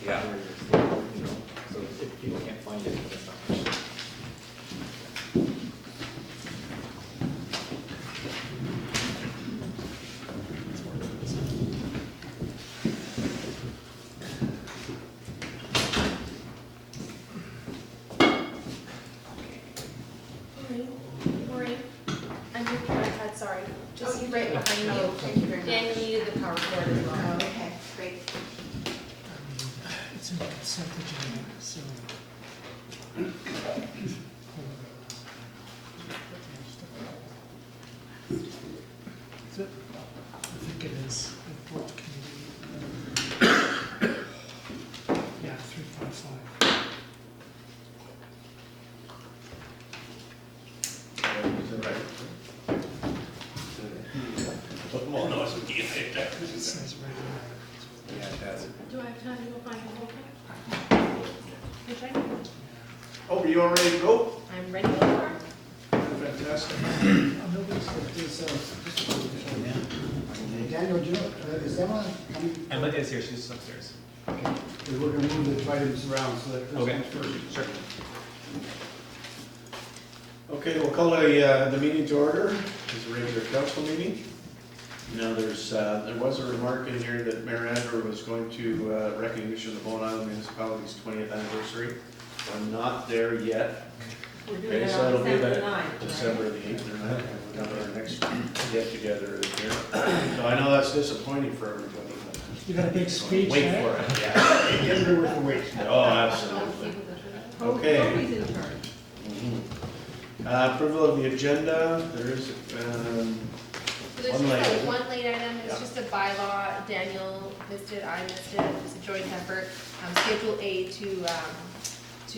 Yeah. You know, so if people can't find it, that's not much. Maureen, I'm your iPad, sorry. Just you right did? behind you. Oh, thank you very much. Daniel needed the power cord as well. Oh, okay, great. It's in the consent agenda, so. Is it? I think it is. Report committee. Yeah, 355. Is that right? Well, no, it's a deal. It says right there. Yeah, it has. Do I have time to go find the whole thing? Which I can. Oh, are you all ready to go? I'm ready to go. Fantastic. Daniel, do you know, is Emma coming? Emma is here, she's upstairs. Okay, we're gonna move the items around so that Chris Okay. comes first. Sure. Okay, we'll call the meeting to order. It's a regular council meeting. Now, there was a remark in here that Mayor Andrew was going to recognition of the Bowen Island Municipalities 20th anniversary. We're not there yet. We're doing Okay, it so on it'll be December that 9th, right? December the 8th or 9th, and we'll have our next get together here. So I know that's disappointing for everybody, but You got a big speech, wait eh? for it, yeah. Get rid of the wait. Oh, absolutely. Okay. Toby's in charge. Approval of the agenda, there is, So there's One just late, like isn't it? one late item, it's Yeah. just a bylaw, Daniel missed it, I missed it, it's a joint effort. Schedule A to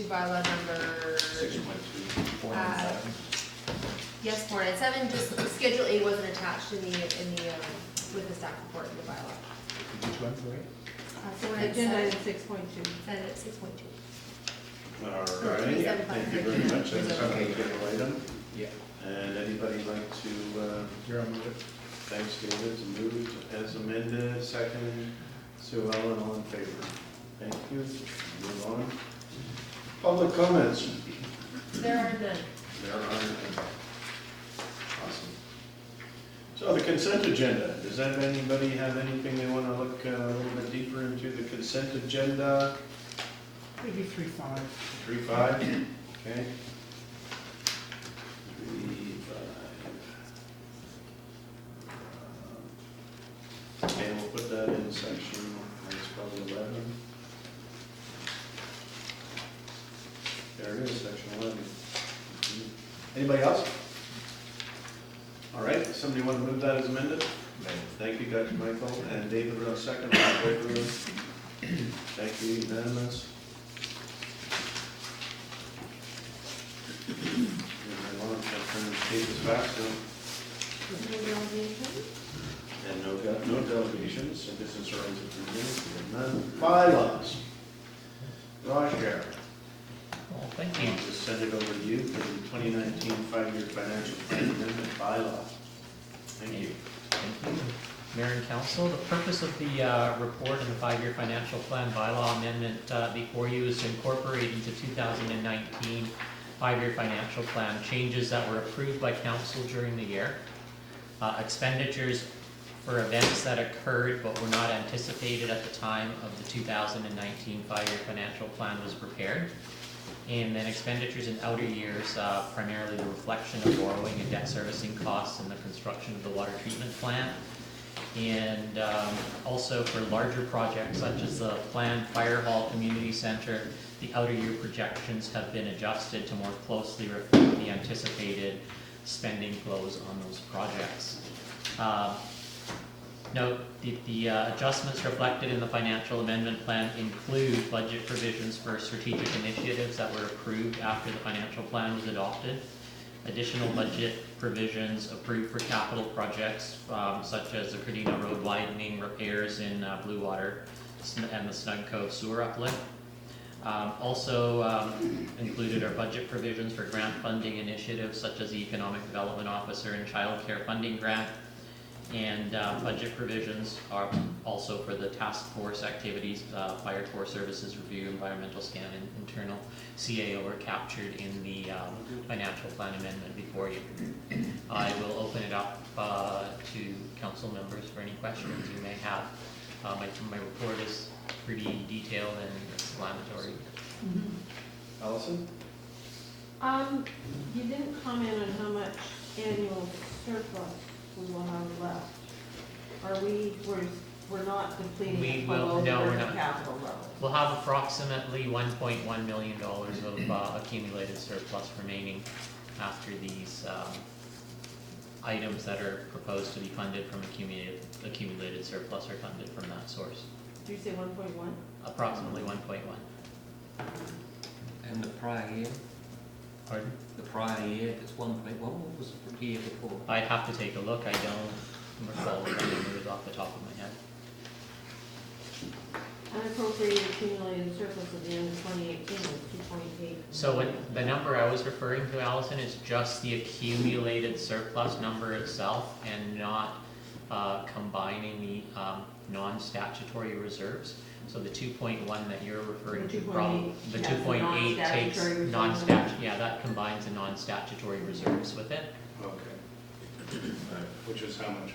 bylaw number, 6.2. 4 Uh, and 7. yes, 497, just Schedule A wasn't attached in the, with the staff report in the bylaw. Which one, sorry? Agenda 497, item 6.2. send it at 6.2. All right, thank you very much. That's a Okay. good item. Yeah. And anybody like to, You're on move it. thanks David, to move as amended, second, Sue Ellen, all in favor? Thank you. Move on. Public comments. There are none. There are none. Awesome. So the consent agenda, does anybody have anything they want to look a little bit deeper into the consent agenda? Maybe 3.5. 3.5, okay. 3.5. And we'll put that in section, that's probably 11. There it is, section 11. Anybody else? All right, somebody want to move that as amended? Thank you, Dr. Michael, and David Rowe, second, all in favor? Thank you, unanimous. Pages fast, and no delegations, so this is right at the none. Bylaws. Roger, Well, thank you. I'll just send it over to you for the 2019 5-year financial plan amendment bylaw. Thank you. Thank you. Mayor and Council, the purpose of the report and the 5-year financial plan bylaw amendment before you is to incorporate into 2019 5-year financial plan changes that were approved by Council during the year. Expenditures for events that occurred but were not anticipated at the time of the 2019 5-year financial plan was prepared. And then expenditures in outer years, primarily the reflection of borrowing and debt servicing costs and the construction of the water treatment plant. And also for larger projects such as the planned fire hall community center, the outer year projections have been adjusted to more closely reflect the anticipated spending flows on those projects. Note the adjustments reflected in the financial amendment plan include budget provisions for strategic initiatives that were approved after the financial plan was adopted, additional budget provisions approved for capital projects such as the Cardina Road widening, repairs in Blue Water, and the Snug Cove sewer uplift. Also included are budget provisions for grant funding initiatives such as the Economic Development Officer and Child Care Funding Grant, And budget provisions are also for the task force activities, fire core services review, environmental scan, and internal CAO are captured in the financial plan amendment before you. I will open it up to council members for any questions you may have. My report is pretty detailed and explanatory. Allison? You didn't comment on how much annual surplus we will have left. Are we're not completing We it will- below the no, we're working not. capital level? We'll have approximately $1.1 million of accumulated surplus remaining after these items that are proposed to be funded from accumulated surplus are funded from that source. Did you say 1.1? Approximately 1.1. And the prior year, Pardon? the prior year, it's 1.1, what was the year before? I'd have to take a look. I don't recall the numbers off the top of my head. Unappropriated accumulated surplus at the end of 2018 was 2.8. So when the number I was referring to, Allison, is just the accumulated surplus number itself and not combining the non-statutory reserves. So the 2.1 that you're referring The to, 2.8 the has the 2.8 takes non-statutory reserves. non-stat, yeah, that combines the non-statutory reserves with it. Okay. Alright, which is how much?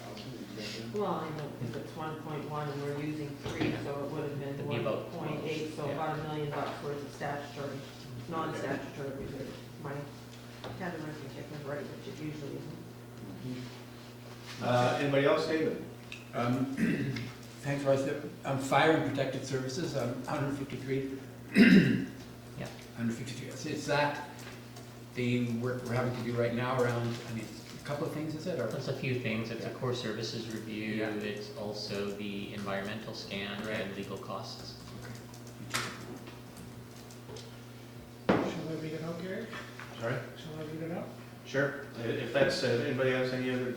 Allison, you got that? Well, I know, if it's 1.1 and we're using 3, so it would have been It'd be about 1.8, so yeah. about $1 million worth of statutory, non-statutory reserve. My kind of arithmetic is right, which it usually isn't. Anybody else, David? Thanks, Royce. Fire and protected services, 153. Yeah. 153. Is that the work we're having to do right now around, I mean, a couple of things, is it? Or There's a few things. It's a Yeah. core services review. Yeah. It's also the environmental scan Right. and legal costs. Shall I read it out, Gary? Sorry? Shall I read it out? Sure. If that's, anybody has any other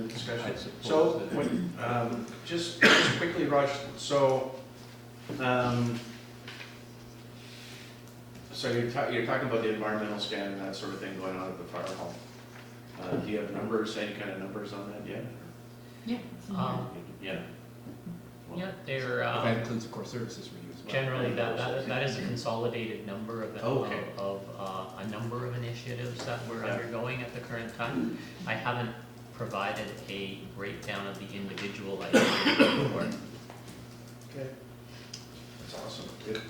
discussion? I suppose So, that- when, just quickly, Raj, so, so you're talking about the environmental scan and that sort of thing going on at the fire hall. Do you have numbers, any kind of numbers on that yet? Yeah. Yeah. Yeah, they're that includes, of course, services review as well. generally that is a consolidated number of Okay. of a number of initiatives that we're Yeah. undergoing at the current time. I haven't provided a breakdown of the individual items before. Okay. That's awesome. Good.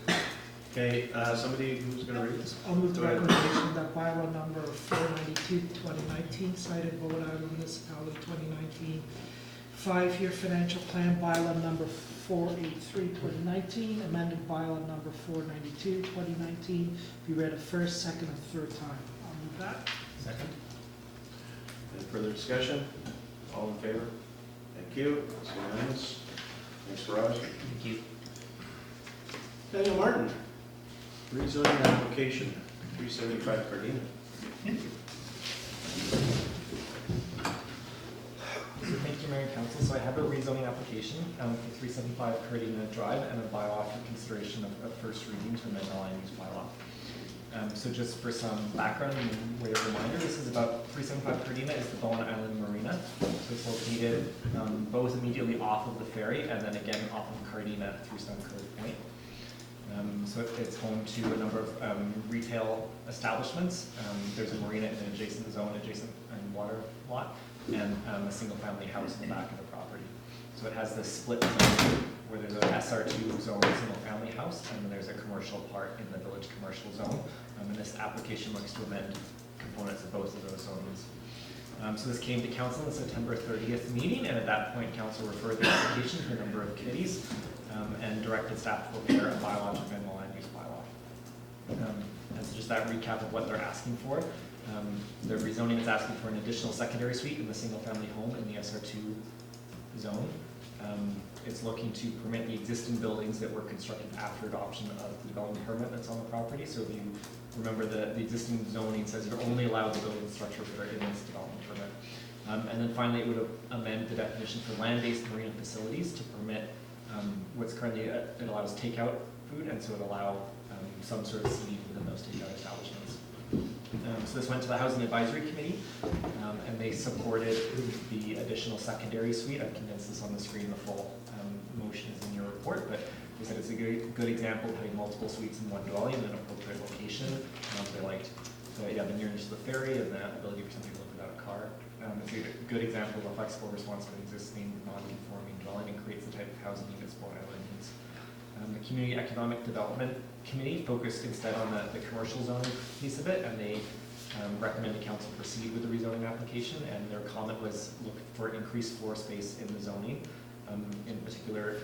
Okay, somebody who's gonna read this? I'll move the Go ahead. recommendation that bylaw number 492, 2019, cited Bowen Island Municipality 2019, 5-year financial plan, bylaw number 483, 2019, amended bylaw number 492, 2019, be read a first, second, and third time. I'll move that. Second. Any further discussion? All in favor? Thank you. It's unanimous. Thanks, Raj. Thank you. Daniel Martin, rezoning application, 375 Cardina. Thank you, Mayor and Council. So I have a rezoning application for 375 Cardina Drive and a bylaw for consideration of first reading to amend the land use bylaw. So just for some background and way of reminder, this is about 375 Cardina is the Bowen Island Marina. So it's located both immediately off of the ferry and then again off of Cardina through Suncurve Point. So it's home to a number of retail establishments. There's a marina in an adjacent zone, adjacent water lot, and a single-family house in the back of the property. So it has this split zone where there's an SR2 zone, single-family house, and then there's a commercial part in the village commercial zone. And this application looks to amend components of both of those zones. So this came to council in September 30th meeting, and at that point, council referred the application to a number of committees and directed staff to prepare a bylaw to amend the land use bylaw. And so just that recap of what they're asking for. The rezoning is asking for an additional secondary suite in the single-family home in the SR2 zone. It's looking to permit the existing buildings that were constructed after adoption of the development permit that's on the property. So if you remember, the existing zoning says you're only allowed the building structures that are in this development permit. And then finally, it would amend the definition for land-based marina facilities to permit what's currently, it allows takeout food, and so it allow some sort of seating within those takeout establishments. So this went to the Housing Advisory Committee, and they supported the additional secondary suite. I've condensed this on the screen. The full motion is in your report, but they said it's a good example of having multiple suites in one dwelling in an appropriate location. They liked the nearness to the ferry and the ability for somebody to live without a car. It's a good example of a flexible response to an existing non-conforming dwelling and creates the type of housing units Bowen Island needs. The Community Economic Development Committee focused instead on the commercial zoning piece of it, and they recommended council proceed with the rezoning application, and their comment was look for increased floor space in the zoning, in particular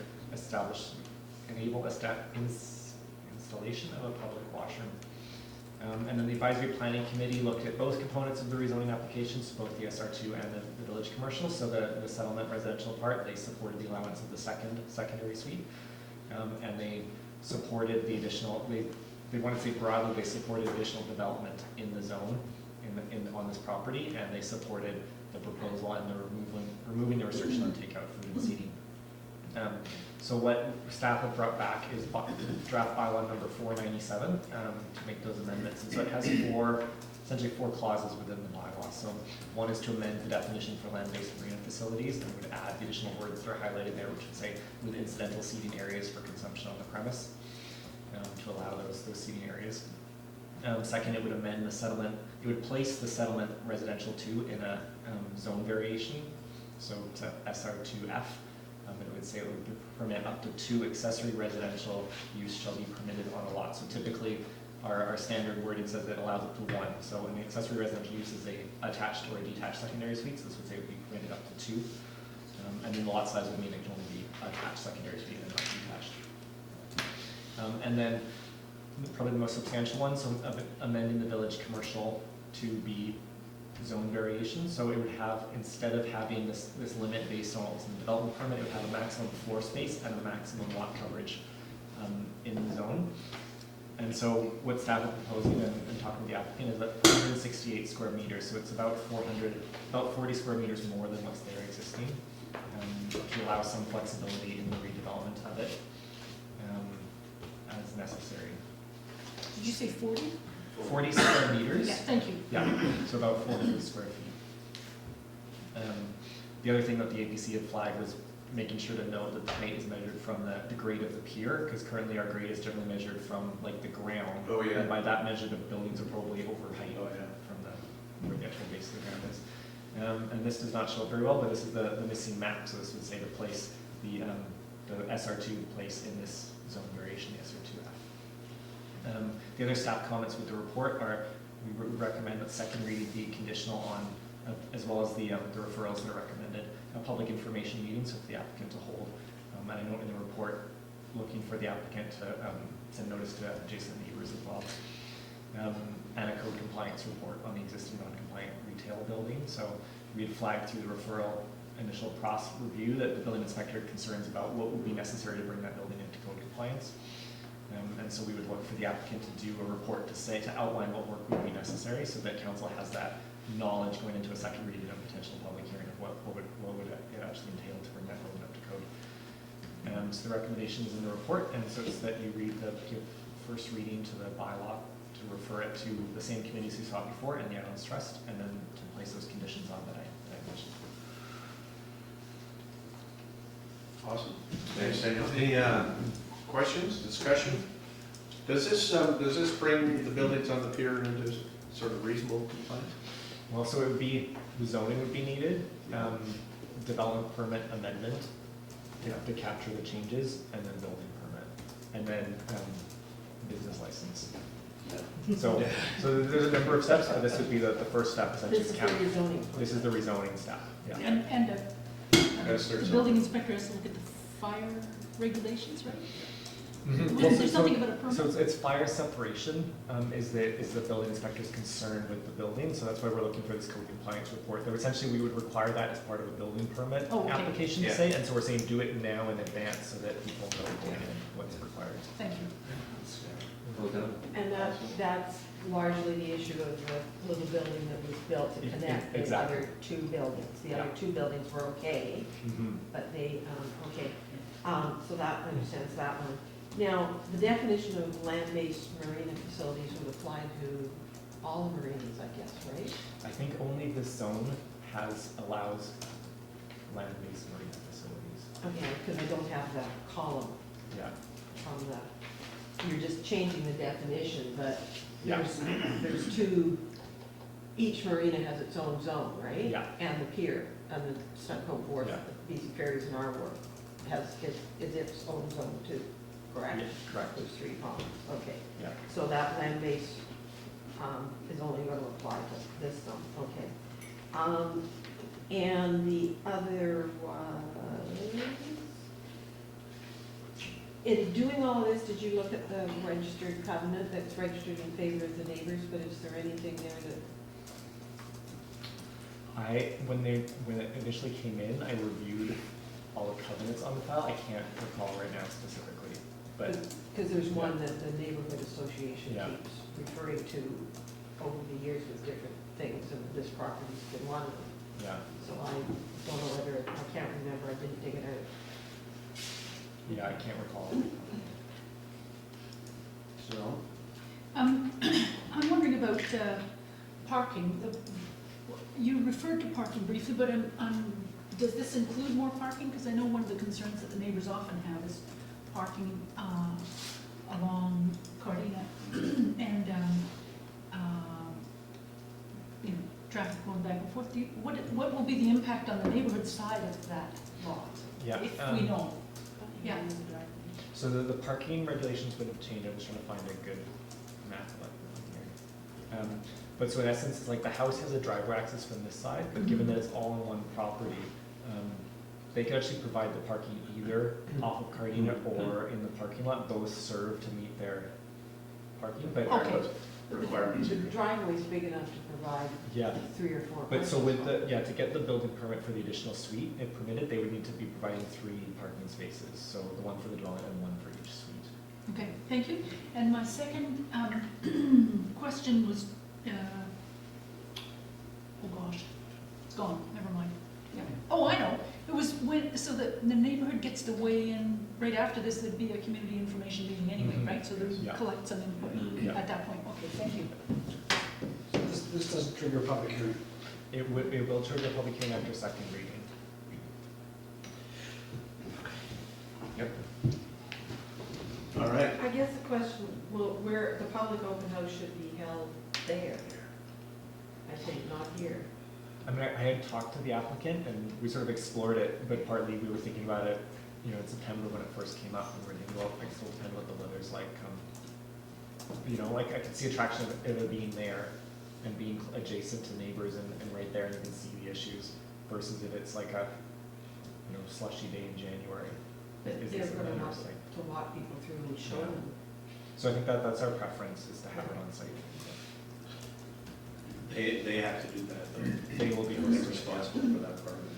enable installation of a public washroom. And then the Advisory Planning Committee looked at both components of the rezoning applications, both the SR2 and the village commercial. So the settlement residential part, they supported the allowance of the secondary suite, and they supported the additional. They want to say broadly, they supported additional development in the zone on this property, and they supported the proposal and the removing the restriction on takeout food and seating. So what staff have brought back is draft bylaw number 497 to make those amendments. And so it has essentially four clauses within the bylaw. So one is to amend the definition for land-based marina facilities, and we would add the additional words that are highlighted there, which would say with incidental seating areas for consumption on the premise, to allow those seating areas. Second, it would amend the settlement. It would place the settlement residential 2 in a zone variation, so to SR2F. It would say it would permit up to 2 accessory residential use shall be permitted on a lot. So typically, our standard wording says it allows up to 1. So in the accessory residential use is a attached or a detached secondary suite. So this would say it would be permitted up to 2. And then the lot size would mean it can only be attached secondary suite and not detached. And then probably the most substantial one, so amending the village commercial to be zone variation. So it would have, instead of having this limit based on what was in the development permit, it would have a maximum floor space and a maximum lot coverage in the zone. And so what staff are proposing and talking to the applicant is about 168 square meters. So it's about 40 square meters more than what's there existing, to allow some flexibility in the redevelopment of it as necessary. Did you say 40? 40 square meters. Yeah, thank you. Yeah, so about 400 square feet. The other thing that the APC had flagged was making sure to note that the height is measured from the grade of the pier, because currently our grade is generally measured from like the ground. Oh, yeah. And by that measure, the buildings are probably over height Oh, yeah. from where the actual base of the ground is. And this does not show up very well, but this is the missing map. So this would say to place the SR2 place in this zone variation, the SR2F. The other staff comments with the report are we recommend that second reading be conditional on, as well as the referrals that are recommended, a public information meeting, so for the applicant to hold. And I note in the report, looking for the applicant to send notice to adjacent neighbors as well. And a code compliance report on the existing non-compliant retail building. So we had flagged through the referral initial process review that the building inspector had concerns about what would be necessary to bring that building into code compliance. And so we would look for the applicant to do a report to outline what work would be necessary, so that council has that knowledge going into a second reading and potential public hearing of what would it actually entail to bring that building up to code. So the recommendation is in the report, and so it's that you give first reading to the bylaw, to refer it to the same committees who saw it before and the Islands Trust, and then to place those conditions on that I mentioned. Awesome. Thanks, Daniel. Any questions, discussion? Does this bring the buildings on the pier into sort of reasonable compliance? Well, so it would be, the zoning would be needed, development permit amendment to capture the changes, and then building permit, and then business license. So there's a number of steps, but this would be the first step, essentially. This is the rezoning. This is the rezoning step, yeah. And Yes, the there's building inspector has to look at the fire regulations, right? Mhm. Well, there's something about a permit. So it's fire separation is the building inspector's concern with the building, so that's why we're looking for this code compliance report. Though essentially we would require that as part of a building permit Oh, okay. application to Yeah. say, and so we're saying do it now in advance so that people know going in what's required. Thank you. And that's largely the issue of the little building that was built to connect the Exactly. other two buildings. The other two buildings were okay, but they, okay. So that understands that one. Now, the definition of land-based marina facilities would apply to all marinas, I guess, right? I think only this zone allows land-based marina facilities. Okay, because I don't have that column Yeah, from the, you're just changing the definition, but Yeah. there's two, each marina has its own zone, right? Yeah. And the pier, and the Stunco Wharf, Yeah. BC Ferries and our wharf is its own zone too, correct? Yeah, correct. Those three ponds, okay. yeah. So that land base is only going to apply to this zone, okay. And the other was, in doing all of this, did you look at the registered covenant that's registered in favor of the neighbors, but is there anything there that, When it initially came in, I reviewed all the covenants on the file. I can't recall right now specifically, but because there's one that the neighborhood association Yeah. keeps referring to over the years with different things, and this property's been one of them. yeah, So I don't know whether, I can't remember, I didn't dig it out. yeah, I can't recall. So, I'm wondering about parking. You referred to parking briefly, but does this include more parking? Because I know one of the concerns that the neighbors often have is parking along Cardina and, you know, traffic going back and forth. What will be the impact on the neighborhood side of that lot? Yeah, If we know. Yeah. So the parking regulations wouldn't change. I'm just trying to find a good map of it here. But so in essence, it's like the house has a driveway access from this side, but given that it's all in one property, they could actually provide the parking either off of Cardina or in the parking lot. Both serve to meet their parking, but Okay. requirements. The driveway's big enough to provide yeah. 3 or 4 But so parking with spots. to get the building permit for the additional suite, if permitted, they would need to be providing 3 parking spaces. So the one for the dwelling and one for each suite. Okay, thank you. And my second question was, oh gosh, it's gone, never mind. Yeah. Oh, I know. It was so that the neighborhood gets to weigh in, right after this, there'd be a community information meeting anyway, Mhm. right? So they would Yeah. collect some input Yeah. at that point. Okay, thank you. This doesn't trigger a public hearing. It will trigger a public hearing after second reading. Yep. all right. I guess the question, well, where the public open house should be held there, I think, not here. I mean, I had talked to the applicant and we sort of explored it, but partly we were thinking about it, you know, in September when it first came up, and we were thinking, well, I still depend what the weather's like. You know, like I could see attraction of it being there and being adjacent to neighbors and right there, and you can see the issues, versus if it's like a, you know, slushy day in January. But Is they're this going to another want site? to walk people through and show Yeah. them. So I think that's our preference, is to have it on site. They have to do that, though. They will be They're hosting it, responsible for that part of it,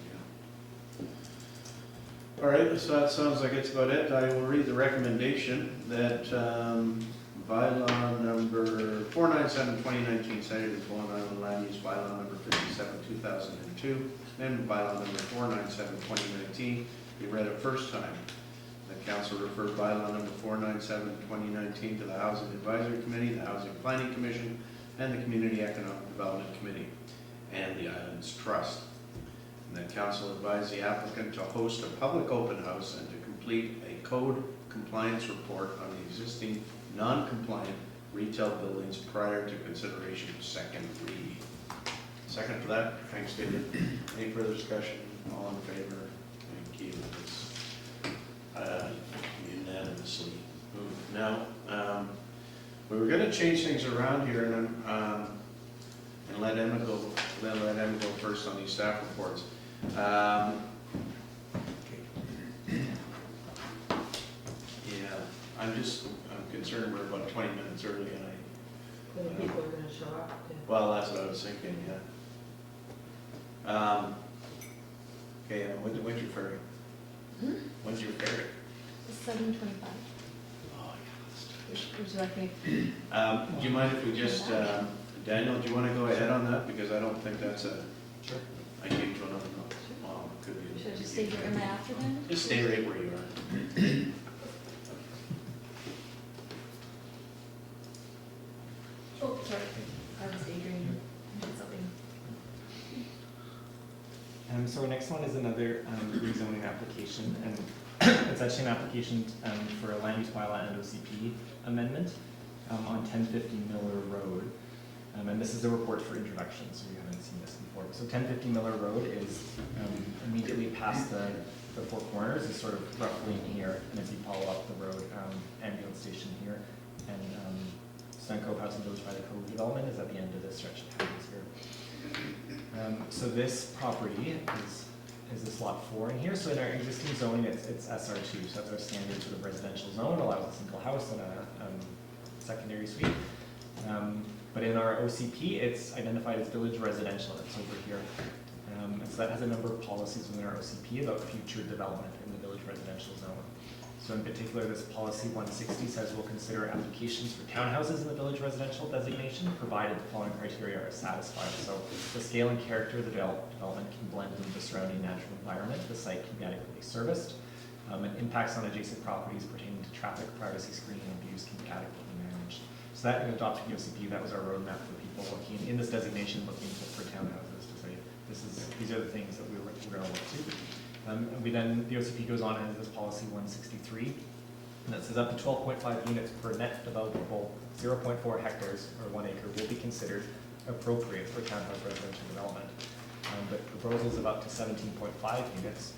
yeah. All right, so that sounds like it's about it. I will read the recommendation that bylaw number 497/2019, cited as Bowen Island Land Use Bylaw number 57/2002, and bylaw number 497/2019 be read a first time. The council referred bylaw number 497/2019 to the Housing Advisory Committee, the Housing Planning Commission, and the Community Economic Development Committee, and the Islands Trust. And the council advised the applicant to host a public open house and to complete a code compliance report on the existing non-compliant retail buildings prior to consideration of second reading. Second for that, thanks David. Any further discussion? All in favor? Thank you. It's unanimously moved. Now, we were gonna change things around here and let Emma go first on these staff reports. Yeah, I'm concerned we're about 20 minutes early and Whether people are going to show up. well, that's what I was thinking, yeah. Okay, Emma, when's your ferry? When's your ferry? 7:25. Oh, yeah, Would you like me? do you mind if we just, Daniel, do you want to go ahead on that? Because I don't think that's a, Sure. I came to another note. Well, it could be. Should I just stay here? Am I after then? Just stay right where you are. Oh, sorry. I was another rezoning application, and it's actually an application for a land use bylaw and OCP amendment on 1050 Miller Road. And this is a report for introduction, so you haven't seen this before. So 1050 Miller Road is immediately past the Four Corners, is sort of roughly in here, and if you follow up the road, ambulance station here, and Sunco Housing Village by the Cove development is at the end of this stretch of houses here. So this property is this lot 4 in here. So in our existing zoning, it's SR2, so that's our standard sort of residential zone, allows a single house and a secondary suite. But in our OCP, it's identified as village residential, it's over here. And so that has a number of policies within our OCP about future development in the village residential zone. So in particular, this policy 160 says we'll consider applications for townhouses in the village residential designation, provided the following criteria are satisfied. So the scale and character of the development can blend into the surrounding natural environment, the site can be adequately serviced, and impacts on adjacent properties pertaining to traffic, privacy, screening, and views can be adequately managed. So that in adopting OCP, that was our roadmap for people looking in this designation, looking for townhouses to say, these are the things that we're going to look to. The OCP goes on and has this policy 163, and that says up to 12.5 units per net developable 0.4 hectares or 1 acre will be considered appropriate for townhouse residential development. But proposals of up to 17.5 units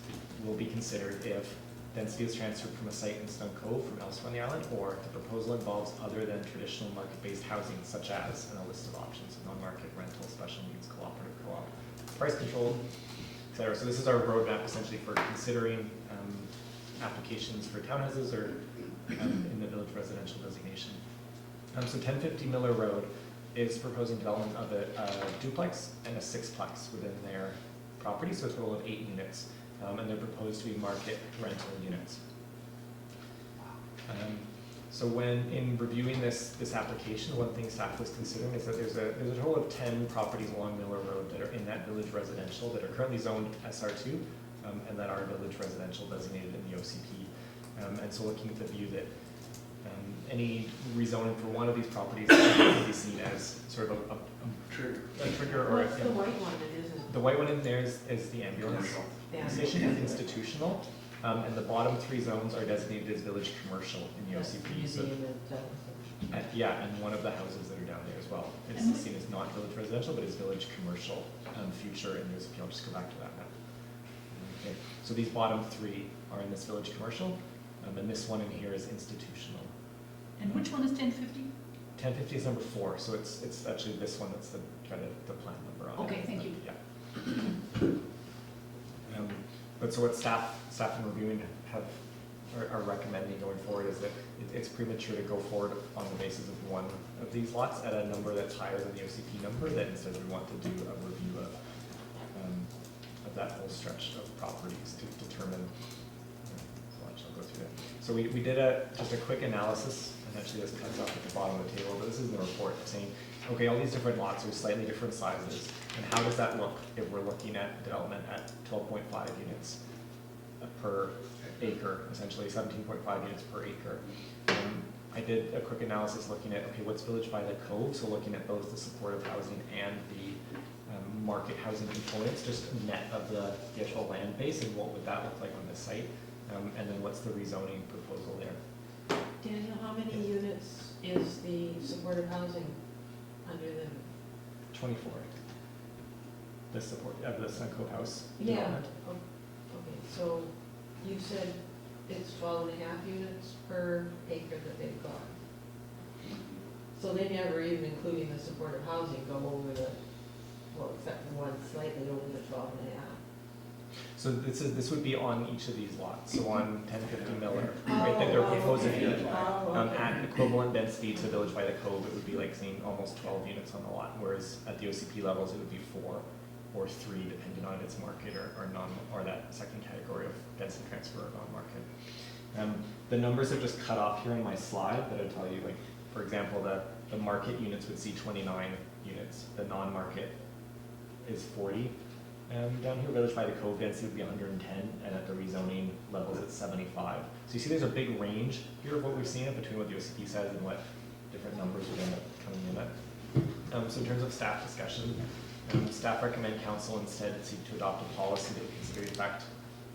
will be considered if density is transferred from a site in Stone Cove from elsewhere on the island, or the proposal involves other than traditional market-based housing, such as, and a list of options, non-market, rental, special needs, cooperative, co-op, price control, etc. So this is our roadmap essentially for considering applications for townhouses or in the village residential designation. So 1050 Miller Road is proposing development of a duplex and a sixplex within their property, so a total of 8 units. And they're proposed to be market rental units. So when in reviewing this application, one thing staff was considering is that there's a total of 10 properties along Miller Road that are in that village residential that are currently zoned SR2 and that are village residential designated in the OCP. And so looking at the view that any rezoning for one of these properties can be seen as sort of a trigger or What's the white one that isn't? the white one in there is the ambulance. Yeah. Station is institutional, and the bottom 3 zones are designated as village commercial in the OCP. So, yeah, and one of the houses that are down there as well is seen as not village residential, but is village commercial future in the OCP. I'll just go back to that now. Okay. So these bottom 3 are in this village commercial, and this one in here is institutional. And which one is 1050? 1050 is number 4, so it's actually this one that's the plan number on it. Okay, thank you. Yeah. But so what staff in reviewing are recommending going forward is that it's premature to go forward on the basis of one of these lots at a number that's higher than the OCP number, that instead we want to do a review of that whole stretch of properties to determine, I'll go through that. So we did just a quick analysis, and actually this cuts off at the bottom of the table, but this is in the report saying, okay, all these different lots are slightly different sizes, and how does that look if we're looking at development at 12.5 units per acre, essentially 17.5 units per acre. I did a quick analysis looking at, okay, what's Village by the Cove, so looking at both the supportive housing and the market housing components, just net of the actual land base, and what would that look like on this site, and then what's the rezoning proposal there. Daniel, how many units is the supportive housing under the? 24. The support of the Sunco House Yeah, development. okay, so you said it's 12.5 units per acre that they've got. So they never, even including the supportive housing, go over the, well, except for one slightly over the 12.5. So this would be on each of these lots. So on 1050 Miller, right, that they're proposing at equivalent density to Village by the Cove, it would be like saying almost 12 units on the lot, whereas at the OCP levels, it would be 4 or 3, depending on its market or that second category of density transfer or non-market. The numbers are just cut off here on my slide, but I'll tell you, like, for example, the market units would see 29 units, the non-market is 40. Down here, Village by the Cove density would be 110, and at the rezoning levels, it's 75. So you see there's a big range here of what we've seen between what the OCP says and what different numbers would end up coming in at. So in terms of staff discussion, Staff recommend council instead seek to adopt a policy that would consider the effect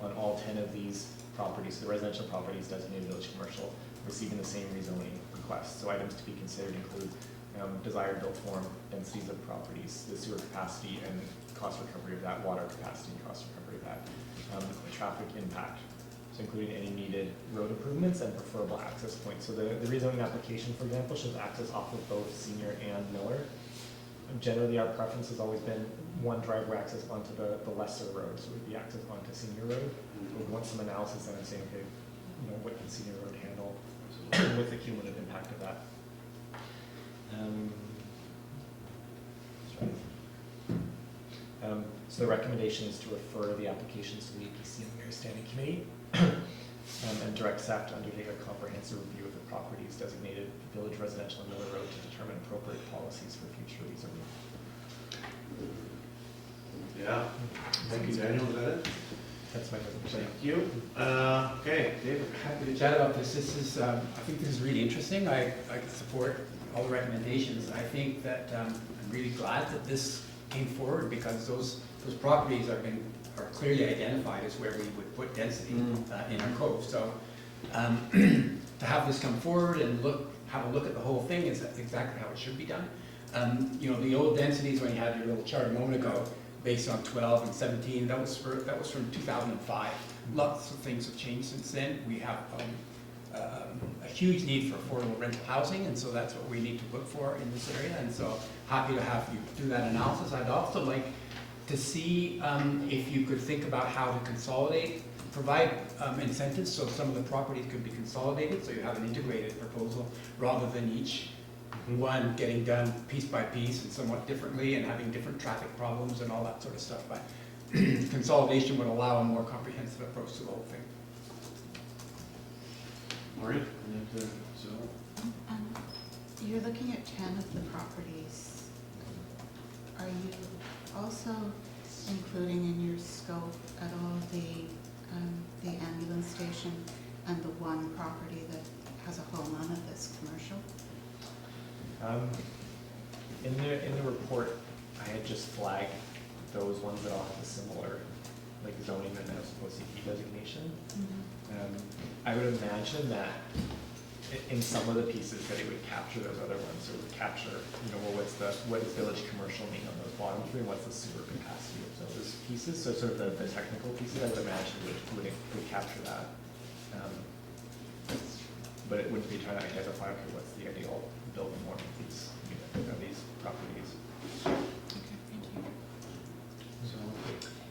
on all 10 of these properties, the residential properties designated village commercial, receiving the same rezoning request. So items to be considered include desired built form, densities of properties, the sewer capacity and cost recovery of that, water capacity and cost recovery of that, traffic impact, so including any needed road improvements and preferable access points. So the rezoning application, for example, shows access off of both Senior and Miller. Generally, our preference has always been one driveway access onto the lesser road, so it would be access onto Senior Road. We want some analysis then of saying, okay, what can Senior Road handle with the cumulative impact of that. So the recommendation is to refer the applications to the APC and the Mayor Standing Committee and direct staff to undertake a comprehensive review of the properties designated village residential and Miller Road to determine appropriate policies for future rezoning. Yeah, thank you, Daniel, is that it? That's my presentation. Thank you. Okay, David. Happy to chat about this. This is, I think this is really interesting. I support all the recommendations. I think that I'm really glad that this came forward because those properties are clearly identified as where we would put density in our code. So to have this come forward and have a look at the whole thing is exactly how it should be done. The old densities when you had your little chart a moment ago, based on 12 and 17, that was from 2005. Lots of things have changed since then. We have a huge need for affordable rental housing, and so that's what we need to look for in this area. And so happy to have you do that analysis. I'd also like to see if you could think about how to consolidate, provide incentives so some of the properties could be consolidated, so you have an integrated proposal rather than each one getting done piece by piece and somewhat differently and having different traffic problems and all that sort of stuff. But consolidation would allow a more comprehensive approach to the whole thing. Maureen? You're looking at 10 of the properties. Are you also including in your scope at all the ambulance station and the one property that has a home on it that's commercial? In the report, I had just flagged those ones that all have a similar zoning and OCP designation. I would imagine that in some of the pieces that it would capture those other ones. So it would capture, what does village commercial mean on those bottom three, and what's the sewer capacity of those pieces? So sort of the technical pieces, I would imagine would capture that. But it wouldn't be trying to identify, okay, what's the ideal building form of these properties. Okay, thank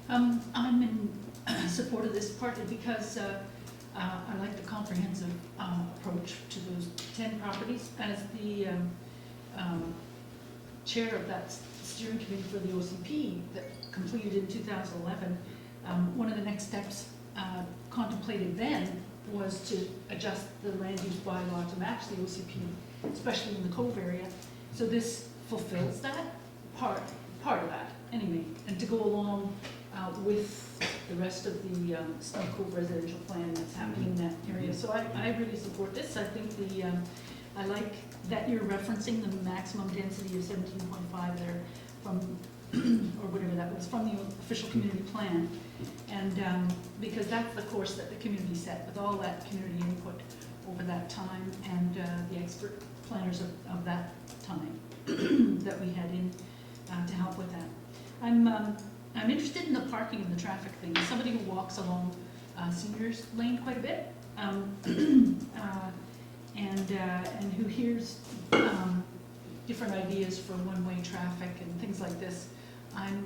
you. I'm in support of this partly because I like the comprehensive approach to those 10 properties. As the chair of that steering committee for the OCP that completed in 2011, one of the next steps contemplated then was to adjust the land use bylaw to match the OCP, especially in the Cove area. So this fulfills that part of that anyway, and to go along with the rest of the Snug Cove residential plan that's happening in that area. So I really support this. I think I like that you're referencing the maximum density of 17.5 there from, or whatever that was, from the official community plan. And because that's the course that the community set with all that community input over that time and the expert planners of that time that we had in to help with that. I'm interested in the parking and the traffic thing. As somebody who walks along Seniors Lane quite a bit, and who hears different ideas for one-way traffic and things like this, I'm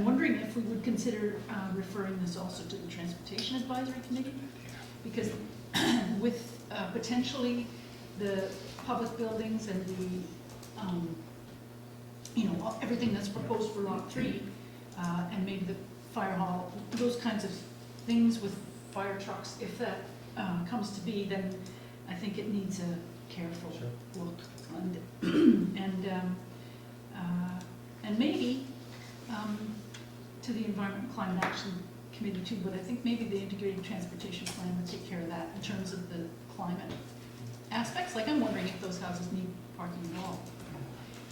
wondering if we would consider referring this also to the Transportation Advisory Committee, because with potentially the public buildings and the everything that's proposed for Lot 3, and maybe the fire hall, those kinds of things with fire trucks, if that comes to be, then I think it needs a careful look. And maybe to the Environment and Climate Action Committee too, but I think maybe the Integrated Transportation Plan would take care of that in terms of the climate aspects. Like I'm wondering if those houses need parking at all.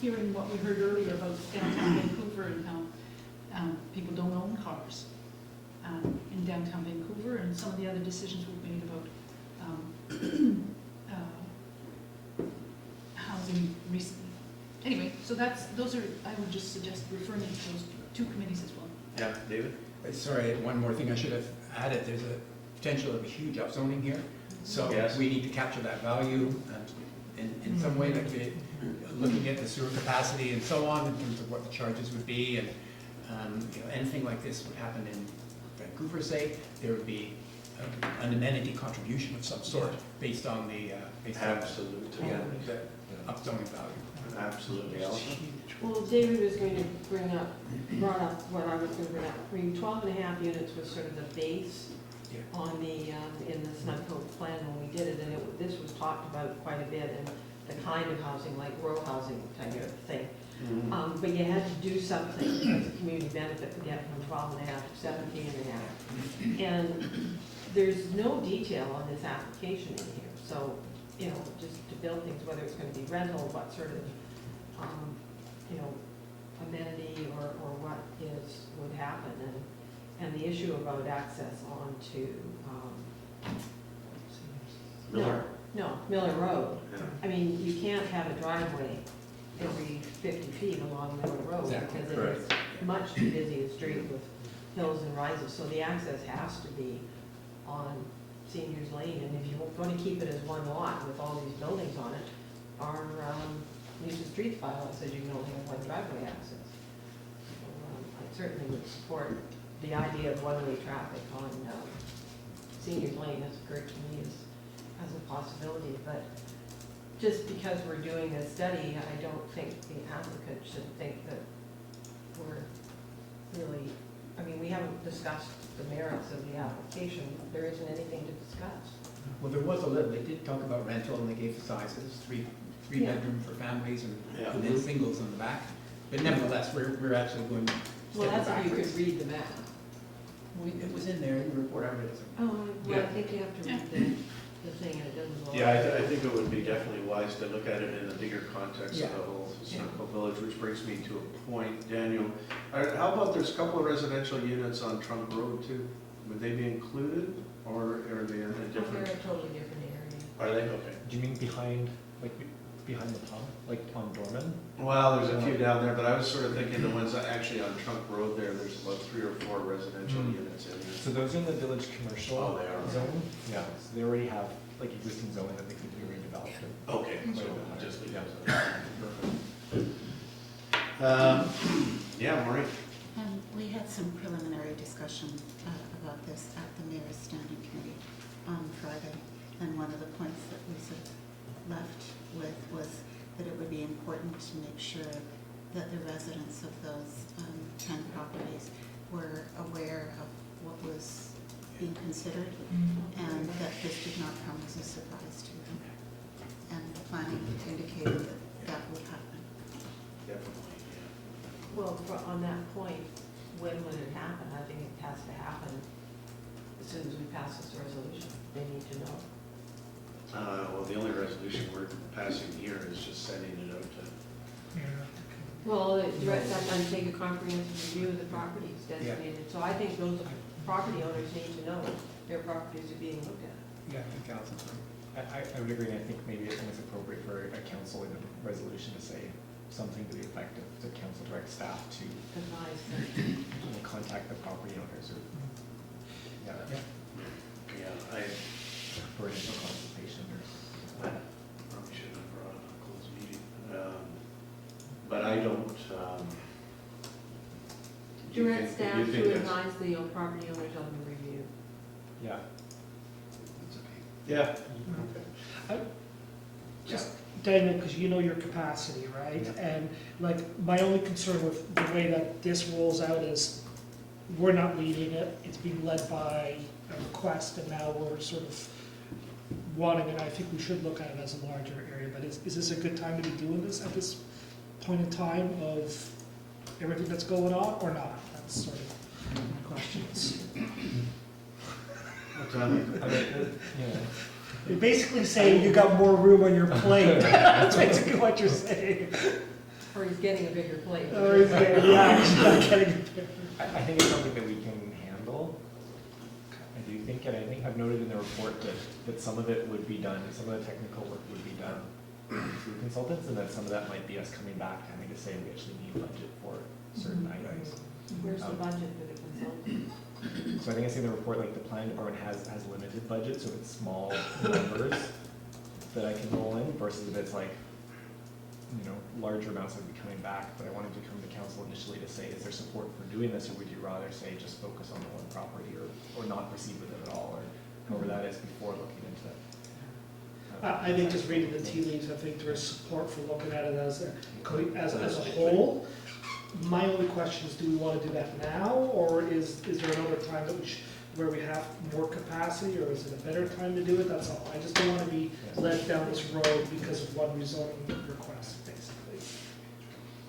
hearing what we heard earlier about downtown Vancouver and how people don't own cars in downtown Vancouver, and some of the other decisions we've made about housing recently. Anyway, so those are, I would just suggest referring to those two committees as well. Yeah, David? Sorry, one more thing I should have added, there's a potential of a huge upzoning here, so Yes. we need to capture that value in some way, like looking at the sewer capacity and so on, in terms of what the charges would be, and anything like this would happen in Vancouver, say, there would be an amenity contribution of some sort based on the Absolutely. the upzoning value. Absolutely, Allison? Well, David was going to brought up what I was going to bring up. I mean, 12 and a half units was sort of the base Yeah. on the, in the Snugcoat plan when we did it, and this was talked about quite a bit, and the kind of housing, like row housing type of thing. Mhm. But you had to do something as a community benefit to get from 12 and a half to 17 and a half. And there's no detail on this application in here, so, just to build things, whether it's gonna be rental, what sort of, amenity or what would happen, and the issue about access onto, Miller? No, Miller Road. Yeah. I mean, you can't have a driveway every 50 feet along Miller Road, Exactly, because it is much too busy a street with hills and rises, so the access has to be on Seniors Lane, and if you're going to keep it as one lot with all these buildings on it, our use of streets bylaw says you can only have one driveway access. So, I certainly would support the idea of one-way traffic on Seniors Lane, as occurred to me as a possibility, but just because we're doing a study, I don't think the applicant should think that we're really, I mean, we haven't discussed the merits of the application. There isn't anything to discuss. Well, there was a little, they did talk about rental, and they gave the sizes, three Yeah. bedroom for families, and Yeah. then singles on the back. But nevertheless, we're actually going Well, that's if you backwards. could read the map. It was in there in the report, I read it. Oh, well, I Yeah. think you have to read the thing, and it doesn't. Yeah, I think it would be definitely wise to look at it in the bigger context of Yeah. the whole Snugcoat Village, which brings me to a point, Daniel. How about there's a couple of residential units on Trunk Road too? Would they be included, or are they in a They're different? a totally different area. Are they? Okay. Do you mean behind the pump, like on Dorman? Well, there's a few down there, but I was sort of thinking the ones that actually on Trunk Road there, there's about 3 or 4 residential units in So there. those are in the village commercial Oh, they are. zone? Yeah, so they already have like existing zoning that they could be redeveloped. Okay, so Right. just leave Yeah. it. Yeah, Maureen? We had some preliminary discussion about this at the mayor's standing committee on Friday, and one of the points that we sort of left with was that it would be important to make sure that the residents of those 10 properties were aware of what was being considered, and that this did not come as a surprise to them. And the planning indicated that that would happen. Definitely, Well, on that point, when would it happen? I think it has to happen as soon as we pass this resolution. They need to know. Well, the only resolution we're passing here is just sending it out to. Well, it directs us to take a comprehensive review of the properties designated. So I think those property owners need to know their properties are being looked at. Yeah, I think Allison's right. I would agree, and I think maybe it's appropriate for a council in a resolution to say something to the effect of the council direct staff to Advise them. contact the property owners or, Yeah, for initial consultation or. probably should have brought it on a closed meeting. But I don't, do you Direct think- staff do you think to that's- advise the property owners on the review. Yeah. Yeah. Just, Daniel, because you know your capacity, right? Yeah. And like, my only concern with the way that this rolls out is we're not leading it, it's being led by a request, and now we're sort of wanting it. I think we should look at it as a larger area, but is this a good time to be doing this at this point in time of everything that's going on, or not? That's sort of my questions. What's that? Yeah. You're basically saying you got more room on your plate. That's basically what you're saying. Or he's getting a bigger plate. I think it's something that we can handle. I do think, and I think I've noted in the report that some of it would be done, some of the technical work would be done through consultants, and that some of that might be us coming back, having to say we actually need budget for certain items. Where's the budget for the consultant? So I think I see in the report, like the planning department has limited budget, so it's small numbers that I can roll in versus if it's like, larger amounts that would be coming back. But I wanted to come to council initially to say, is there support for doing this, or would you rather say just focus on the one property or not proceed with it at all, or however that is before looking into it. I think just reading the tea leaves, I think there is support for looking at it as a whole. My only question is, do we want to do that now, or is there another time that where we have more capacity, or is it a better time to do it? That's all. I just don't want to be led down this road because of one rezoning request, basically.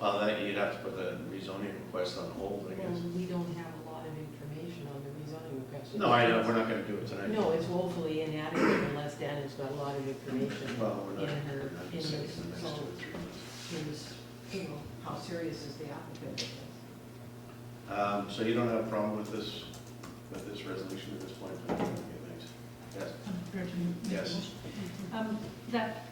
Well, you'd have to put the rezoning request on hold, I guess. Well, we don't have a lot of information on the rezoning request. No, I know, we're not gonna do it tonight. No, it's woefully inadequate unless Daniel's got a lot of information Well, we're in not, her, we're not in saying his, the next so 2 or 3 months. how serious is the applicant with this? So you don't have a problem with this resolution at this point? Okay, thanks. Yes. I'm prepared to make a Yes. motion. That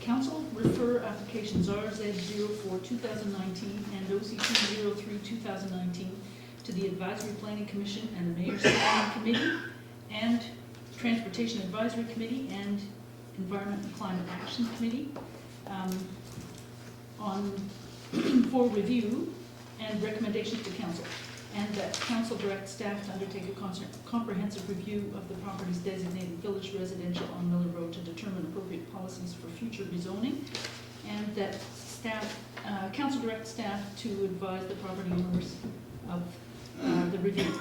council refer applications RZ04 2019 and OC203 2019 to the Advisory Planning Commission and the Mayor's Planning Committee and Transportation Advisory Committee and Environment and Climate Action Committee for review and recommendations to council, and that council direct staff to undertake a comprehensive review of the properties designated village residential on Miller Road to determine appropriate policies for future rezoning, and that council direct staff to advise the property owners of the review.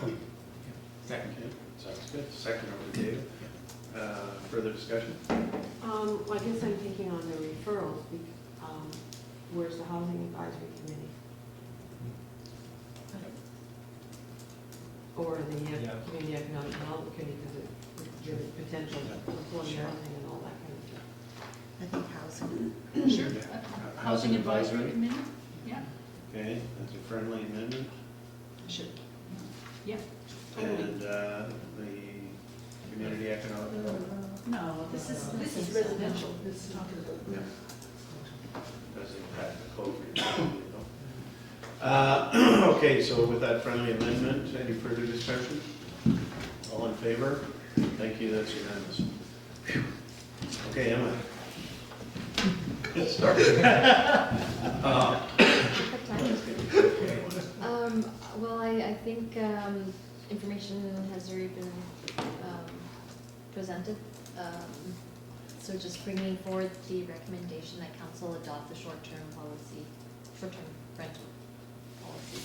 Second. Okay, sounds good. Second over to David. Further discussion? Well, I guess I'm thinking on the referrals, where's the Housing Advisory Committee? Or the Community Economic Development Committee, because it gives potential affordable housing and all that kind of stuff. I think housing. Sure. Housing Advisory Committee? Yeah, Okay, that's a friendly amendment. sure. Yeah, totally. And the community economic development No, this is residential, this is talking about. does impact the code for your okay, so with that friendly amendment, any further discussion? All in favor? Thank you, that's unanimous. Okay, Emma. Good start. Well, I think information has already been presented. So just bringing forward the recommendation that council adopt the short-term rental policy.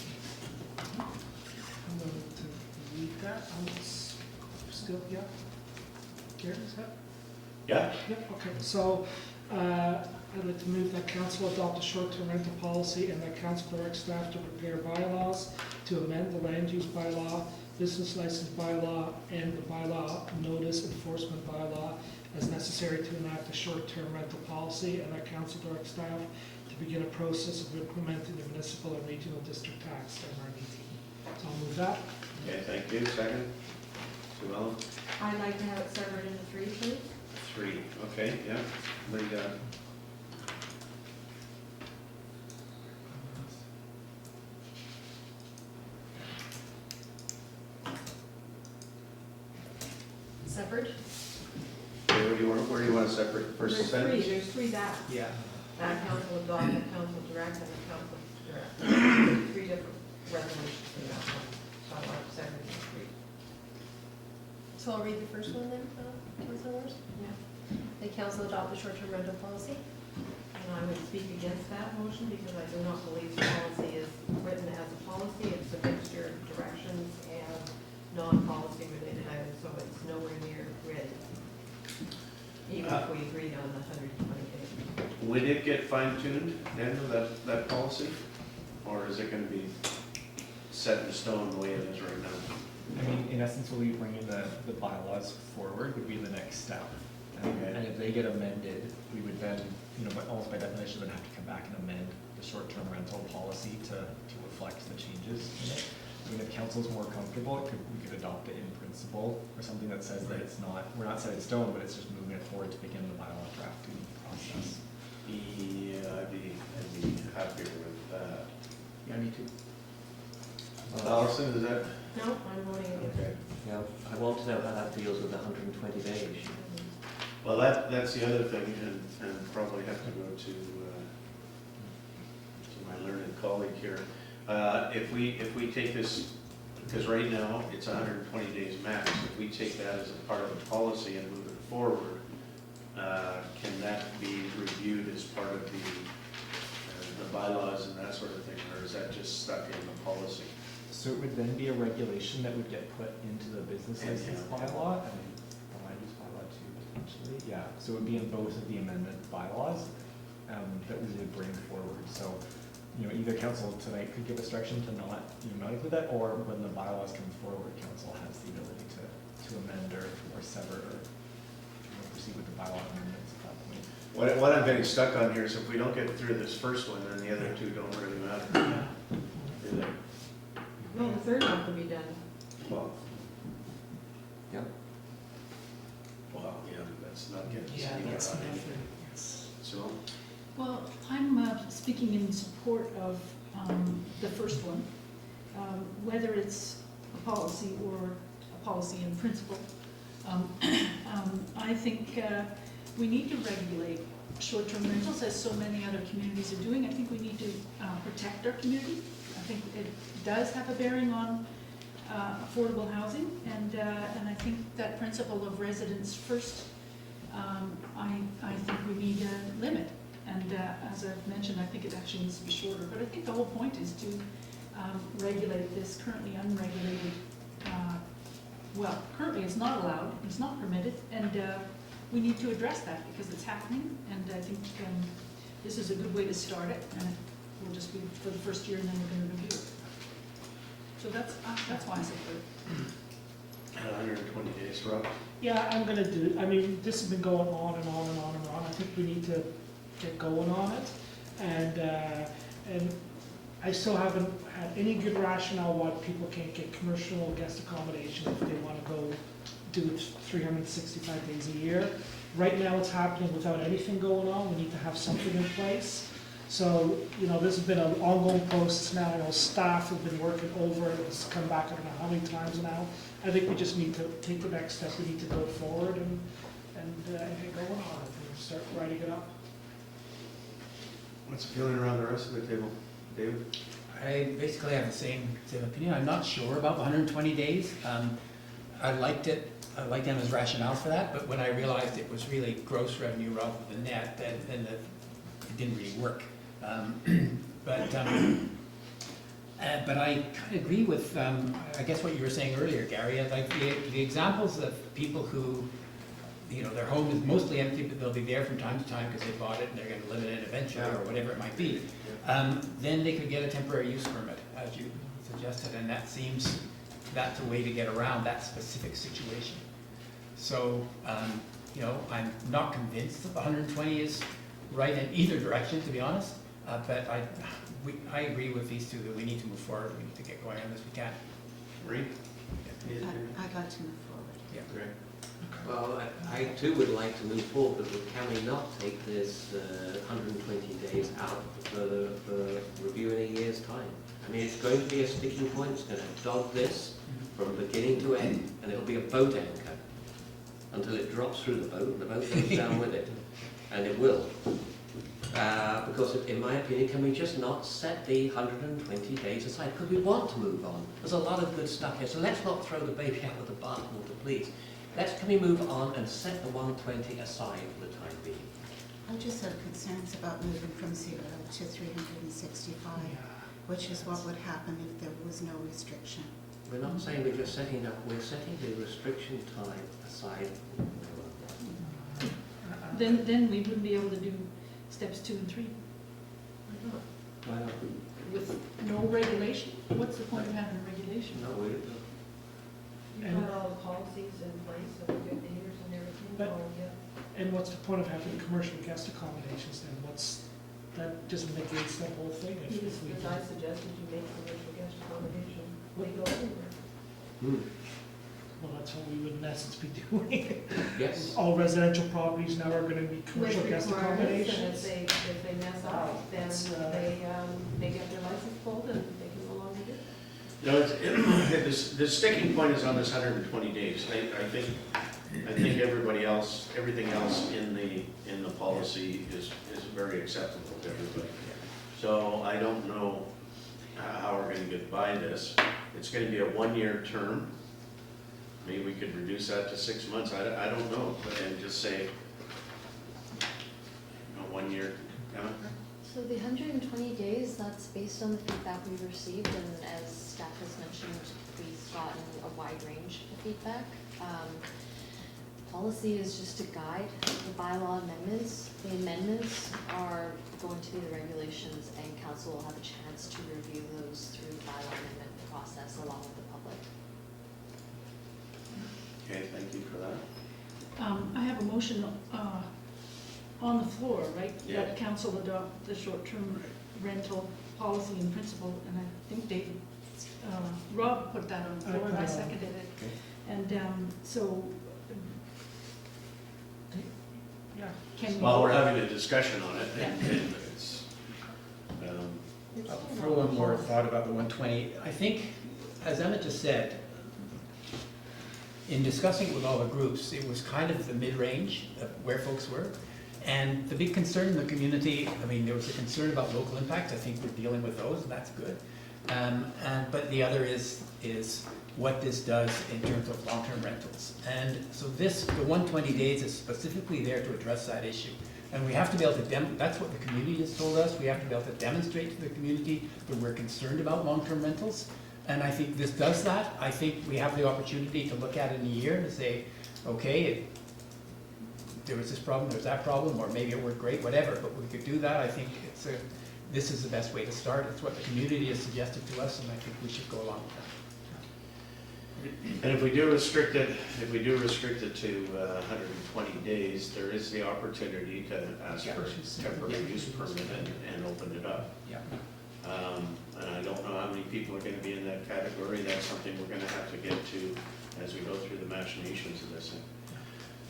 I'm going to read that. Still, yeah. Gary, is that? Yeah? Yep, okay. So I'd like to move that council adopt a short-term rental policy and that council direct staff to prepare bylaws to amend the land use bylaw, business license bylaw, and the bylaw notice enforcement bylaw as necessary to enact a short-term rental policy, and that council direct staff to begin a process of implementing the municipal and regional district tax, MRDT. So I'll move that. Okay, thank you. Second? Sue Ellen? I'd like to have it severed into 3, please. 3, okay, yeah. Linda. Severed? Okay, where do you want to separate the first sentence? There's 3 that. Yeah. That council adopt, that council direct, and the council direct. 3 different resolutions in that one. So I want to separate into 3. So I'll read the first one then, councilors? Yeah. The council adopt the short-term rental policy. And I would speak against that motion because I do not believe the policy is written as a policy. It's a mixture of directions and non-policy related items, so it's nowhere near ready. Even if we agreed on the 120 days. Would it get fine-tuned, Daniel, that policy? Or is it going to be set in stone the way it is right now? I mean, in essence, we'll be bringing the bylaws forward would be the next step. Okay. And if they get amended, we would then, almost by definition, would have to come back and amend the short-term rental policy to reflect the changes in it. I mean, if council's more comfortable, we could adopt it in principle, or something that says that it's not, we're not set in stone, but it's just moving it forward to begin the bylaw drafting process. Yeah, I'd be happier with that. Yeah, me too. Allison, is that? No, I'm voting against. Okay. Yeah, I want to know how that deals with the 120 day issue. Well, that's the other thing, and probably have to go to my learned colleague here. If we take this, because right now it's 120 days max, if we take that as a part of the policy and move it forward, can that be reviewed as part of the bylaws and that sort of thing, or is that just stuck in the policy? So it would then be a regulation that would get put into the business Yeah, license yeah. bylaw and the land use bylaw too, potentially. Yeah, so it would be in both of the amendment bylaws that we would bring forward. So, you know, either council tonight could give us direction to not include that, or when the bylaws come forward, council has the ability to amend or sever or proceed with the bylaw amendments at that point. What I'm getting stuck on here is if we don't get through this first one, then the other two don't really matter. Do they? No, the third one could be done. Well, Yep. well, yeah, that's not getting. Yeah, anywhere that's on it. nothing, yes. So, Well, I'm speaking in support of the first one, whether it's a policy or a policy in principle. I think we need to regulate short-term rentals, as so many other communities are doing. I think we need to protect our community. I think it does have a bearing on affordable housing, and I think that principle of residents first, I think we need a limit. And as I've mentioned, I think it actually needs to be shorter. But I think the whole point is to regulate this currently unregulated. Well, currently it's not allowed, it's not permitted, and we need to address that because it's happening. And I think this is a good way to start it, and it will just be for the first year, and then we're going to review it. So that's why I support it. 120 days, Rob. Yeah, I'm gonna do, I mean, this has been going on and on and on and on. I think we need to get going on it. And I still haven't had any good rationale why people can't get commercial guest accommodation if they wanna go do it 365 days a year. Right now, it's happening without anything going on. We need to have something in place. So, you know, this has been an ongoing process now. I know staff have been working over it. It's come back, I don't know how many times now. I think we just need to take the next step. We need to go forward and get going on it and start writing it up. What's the feeling around the rest of the table? David? I basically have the same opinion. I'm not sure about the 120 days. I liked it. I liked Emma's rationale for that, but when I realized it was really gross revenue rather than net, then it didn't really work. But I kind of agree with, I guess what you were saying earlier, Gary. Like the examples of people who, you know, their home is mostly empty, but they'll be there from time to time because they bought it and they're going to live in it eventually, or whatever it might be. Then they could get a temporary use permit, as you suggested, and that seems that's a way to get around that specific situation. So, you know, I'm not convinced that the 120 is right in either direction, to be honest. But I agree with these two that we need to move forward. We need to get going on this. We can. Marie? I'd like to move forward. Yeah. Great. Well, I too would like to move forward, but can we not take this 120 days out for review in a year's time? I mean, it's going to be a sticking point. It's going to dog this from beginning to end, and it'll be a boat anchor until it drops through the boat, and the boat goes down with it, and it will. Because in my opinion, can we just not set the 120 days aside? Because we want to move on. There's a lot of good stuff here, so let's not throw the baby out with the bathwater, please. Can we move on and set the 120 aside for the time being? I just have concerns about moving from 0 to 365, which is what would happen if there was no restriction. We're not saying we're just setting up, we're setting the restriction time aside. Then we wouldn't be able to do steps 2 and 3 Why not? with no regulation. What's the point of having a regulation? No, we don't. You've got all the policies in place, so we get the years and everything. But- Oh, yeah. And what's the point of having commercial guest accommodations then? What's that just negates the whole thing if we As do. I suggested, you make commercial guest accommodation legal everywhere. Well, that's what we would in essence be doing. Yes. All residential properties now are gonna be commercial With guest requirements, and accommodations. if they mess up, then It's, they get their license pulled and they can no longer do it. No, the sticking point is on this 120 days. I think everybody else, everything else in the policy is very acceptable to everybody. So I don't know how we're gonna get by this. It's gonna be a 1-year term. Maybe we could reduce that to 6 months. I don't know, and just say, 1 year. Emma? So the 120 days, that's based on the feedback we've received, and as staff has mentioned, we've gotten a wide range of feedback. Policy is just a guide, the bylaw amendments. The amendments are going to be the regulations, and council will have a chance to review those through the bylaw amendment process along with the public. Okay, thank you for that. I have a motion on the floor, right? Yeah. That council adopt the short-term rental policy in principle, and I think David, Rob put that on the floor, and I seconded it. Okay. And so, Yeah. can we? Well, we're having a discussion on it, Yeah. and it's, It's I'll still throw not one more enforced. thought about the 120. I think, as Emma just said, in discussing it with all the groups, it was kind of the mid-range of where folks were. And the big concern in the community, I mean, there was a concern about local impacts. I think we're dealing with those, and that's good. But the other is what this does in terms of long-term rentals. And so the 120 days is specifically there to address that issue. And we have to be able to, that's what the community has told us, we have to be able to demonstrate to the community that we're concerned about long-term rentals. And I think this does that. I think we have the opportunity to look at it in a year and say, okay, there was this problem, there's that problem, or maybe it worked great, whatever, but we could do that. I think this is the best way to start. It's what the community has suggested to us, and I think we should go along with that. and if we do restrict it to 120 days, there is the opportunity to ask for a temporary use permit and open it up. Yeah. And I don't know how many people are gonna be in that category. That's something we're gonna have to get to as we go through the machinations of this thing.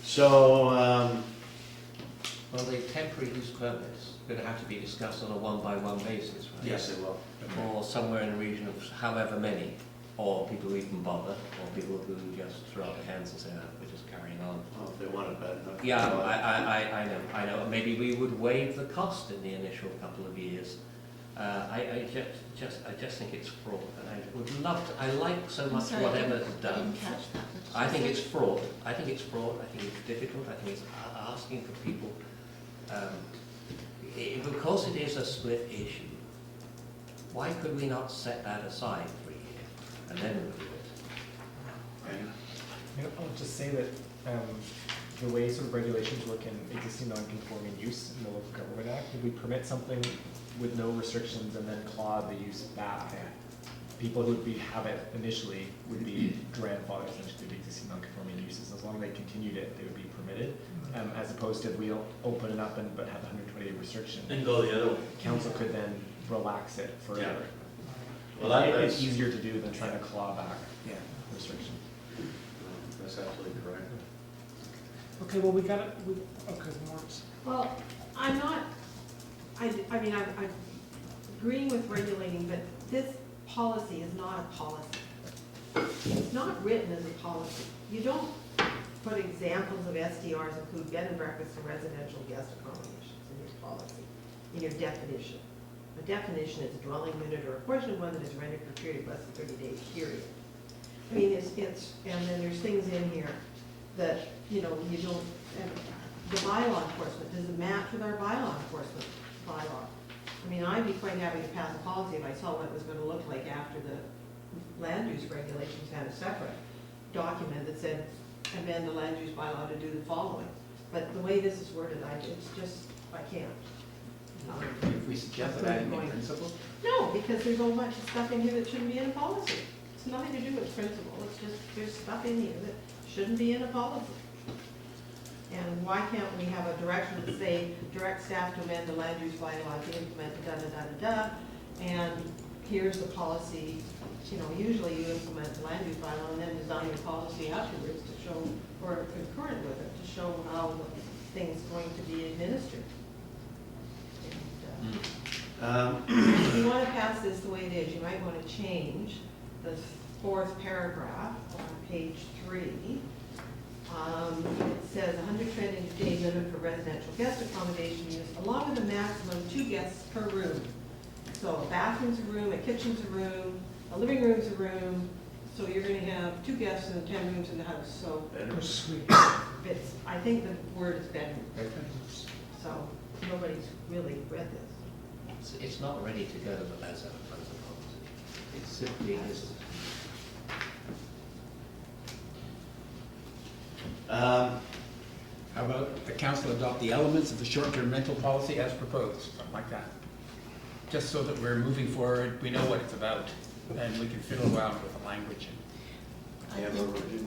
So, Well, the temporary use permits are going to have to be discussed on a one-by-one basis, right? yes, it will. Or somewhere in the region of however many, or people who even bother, or people who just throw up their hands and say, oh, we're just carrying on. Well, if they want it bad enough. Yeah, I know. Maybe we would waive the cost in the initial couple of years. I just think it's fraud, and I would love to, I like so much sorry, what I Emma's didn't done. catch that. What did I you think say? it's fraud. I think it's difficult. I think it's asking for people, because it is a split issue, why could we not set that aside for a year and then review it? Okay. I'll just say that the way sort of regulations work in existing non-conforming use in the Local Government Act, if we permit something with no restrictions and then claw the use back, people who would have it initially would be grandfathered essentially to existing non-conforming uses. As long as they continued it, they would be permitted, as opposed to we'll open it up but have a 120-day restriction. And go the other way. Council could then relax it further. Yeah. Well, It's that's easier to do than trying to claw back Yeah. restriction. that's absolutely correct. Okay, well, we got it, okay, Mark's. Well, I'm not, I mean, I'm agreeing with regulating, but this policy is not a policy. It's not written as a policy. You don't put examples of SDRs include bed and breakfast and residential guest accommodations in your policy, in your definition. A definition is a dwelling unit or a portion of one that is rented for a period of less than 30 days, period. I mean, and then there's things in here that, you don't, and the bylaw enforcement, does it match with our bylaw enforcement bylaw? I mean, I'd be quite happy to pass a policy if I saw what it was gonna look like after the land use regulations had a separate document that said, amend the land use bylaw to do the following. But the way this is worded, I can't. If we suggest that in principle, No, because there's a whole bunch of stuff in here that shouldn't be in a policy. It's nothing to do with principle, it's just, there's stuff in here that shouldn't be in a policy. And why can't we have a direction to say, direct staff to amend the land use bylaw to implement the da-da-da-da-da, and here's the policy. You know, usually you implement the land use bylaw and then design your policy afterwards to show, or concurrent with it, to show how the thing's going to be administered. And, if you want to pass this the way it is, you might want to change the fourth paragraph on page 3. It says 120-day limit for residential guest accommodation use, along with a maximum 2 guests per room. So a bathroom's a room, a kitchen's a room, a living room's a room, so you're gonna have 2 guests and 10 rooms in the house, so Oh, sweet. it's, I think the word is bedroom, so nobody's really read this. It's not ready to go as a policy. It simply is. How about the council adopt the elements of the short-term rental policy as proposed, something like that? Just so that we're moving forward, we know what it's about, and we can fiddle around with the language. Yeah,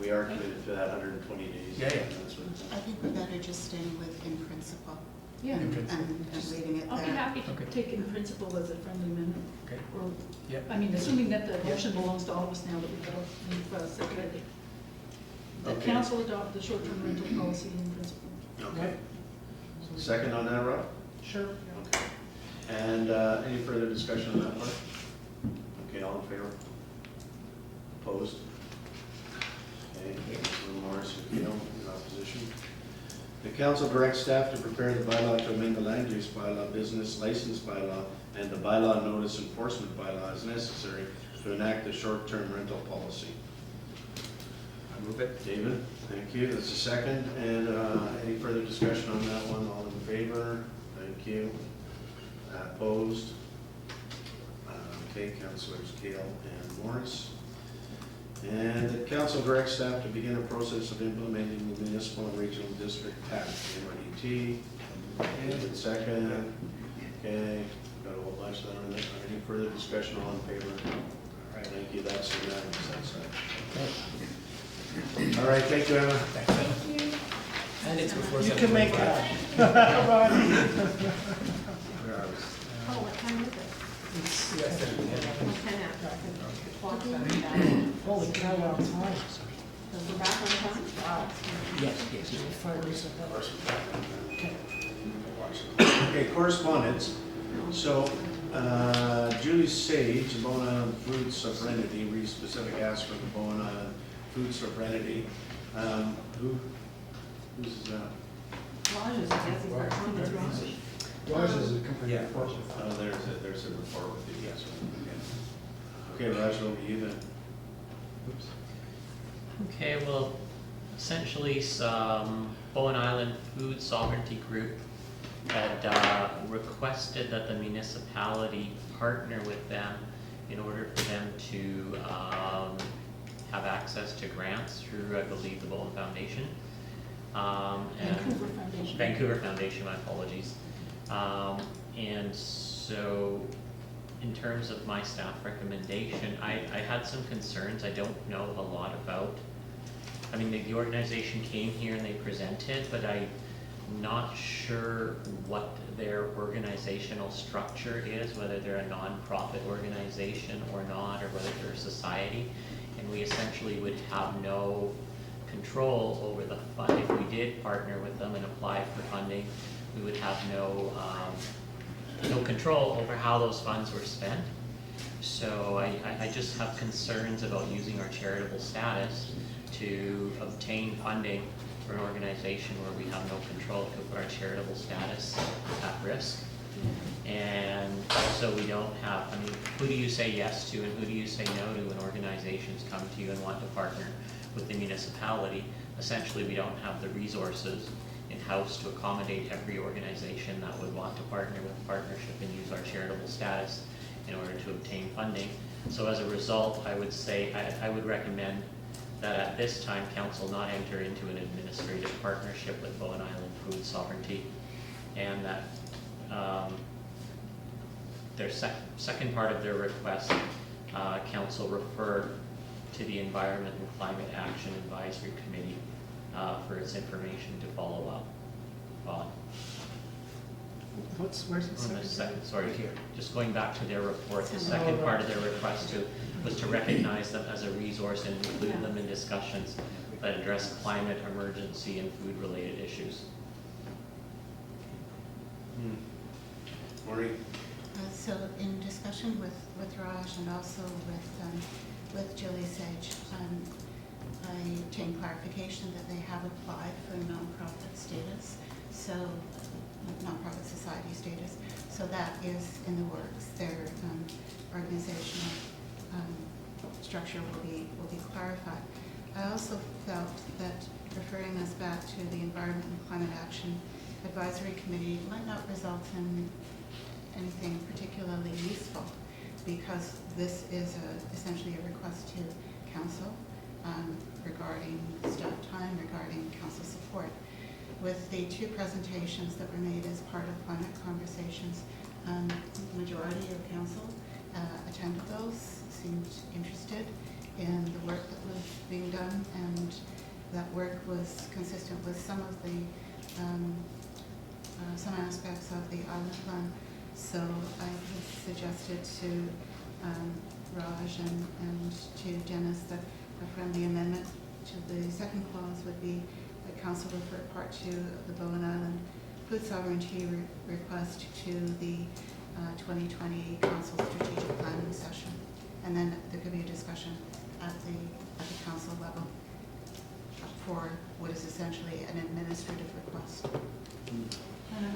we are committed to that 120 days. Yeah, yeah. That's what it's- I think we're better just staying with in principle. Yeah. In And principle. leaving it I'll be there. happy to Okay. take in principle as a friendly amendment. Okay. Or, Yeah. I mean, assuming that the motion belongs to all of us now that we've seconded it. That Okay. council adopt the short-term rental policy in principle. Okay. Second on that, Rob? Sure. Okay. And any further discussion on that part? Okay, all in favor? Opposed? Okay, Councilor Morris and Keel in opposition. The council directs staff to prepare the bylaw to amend the land use bylaw, business license bylaw, and the bylaw notice enforcement bylaw as necessary to enact the short-term rental policy. I move it. David, thank you. That's a second. And any further discussion on that one? All in favor? Thank you. Opposed? Okay, Councilors Kale and Morris. And the council directs staff to begin a process of implementing the municipal and regional district tax, MRDT. David, second. Okay, got a whole bunch of them. Any further discussion? All in favor? All right, thank you. That's unanimous. That's it. All right, thank you, Emma. Thank you. And it's before You can make 7:45. that. Come on. Oh, what time is it? It's, Yes, 7:10. 10 after. Clock's on. holy cow, long time. We're back on time? Wow. Yes, yes, yes. 5 years ago. Okay, correspondence. So, Julie Sage, the Bowen Island Food Sovereignty, we specific asked for the Bowen Island Food Sovereignty. Who's that? Raj is, I guess he's our comment, Raj. Yours is a company Yeah. report. Oh, there's a report with you, yes. Okay, Raj, over to you then. Oops. Okay, well, essentially some Bowen Island Food Sovereignty Group had requested that the municipality partner with them in order for them to have access to grants through, I believe, the Bowen Foundation. And Vancouver Foundation. Vancouver Foundation, my apologies. And so, in terms of my staff recommendation, I had some concerns. I don't know a lot about, I mean, the organization came here and they presented, but I'm not sure what their organizational structure is, whether they're a non-profit organization or not, or whether they're a society. And we essentially would have no control over the fund. If we did partner with them and apply for funding, we would have no control over how those funds were spent. So I just have concerns about using our charitable status to obtain funding for an organization where we have no control. It could put our charitable status at risk. And also we don't have, I mean, who do you say yes to and who do you say no to when organizations come to you and want to partner with the municipality? Essentially, we don't have the resources in-house to accommodate every organization that would want to partner with a partnership and use our charitable status in order to obtain funding. So as a result, I would say, I would recommend that at this time, council not enter into an administrative partnership with Bowen Island Food Sovereignty, and that their second part of their request, council refer to the Environment and Climate Action Advisory Committee for its information to follow up on. Where's the On the second? second, sorry, Right here. just going back to their report, the Oh, second right. part of their request was to recognize them as a resource and include them in discussions that address climate, emergency, and food-related issues. Maureen? So in discussion with Raj and also with Julie Sage, I obtained clarification that they have applied for nonprofit status, so nonprofit society status. So that is in the works. Their organizational structure will be clarified. I also felt that referring us back to the Environment and Climate Action Advisory Committee might not result in anything particularly useful, because this is essentially a request to council regarding staff time, regarding council support. With the two presentations that were made as part of climate conversations, the majority of council attended those, seemed interested in the work that was being done, and that work was consistent with some of the some aspects of the island plan. So I had suggested to Raj and to Dennis that a friendly amendment to the second clause would be that council refer part 2 of the Bowen Island food sovereignty request to the 2020 council strategic planning session. And then there could be a discussion at the council level for what is essentially an administrative request.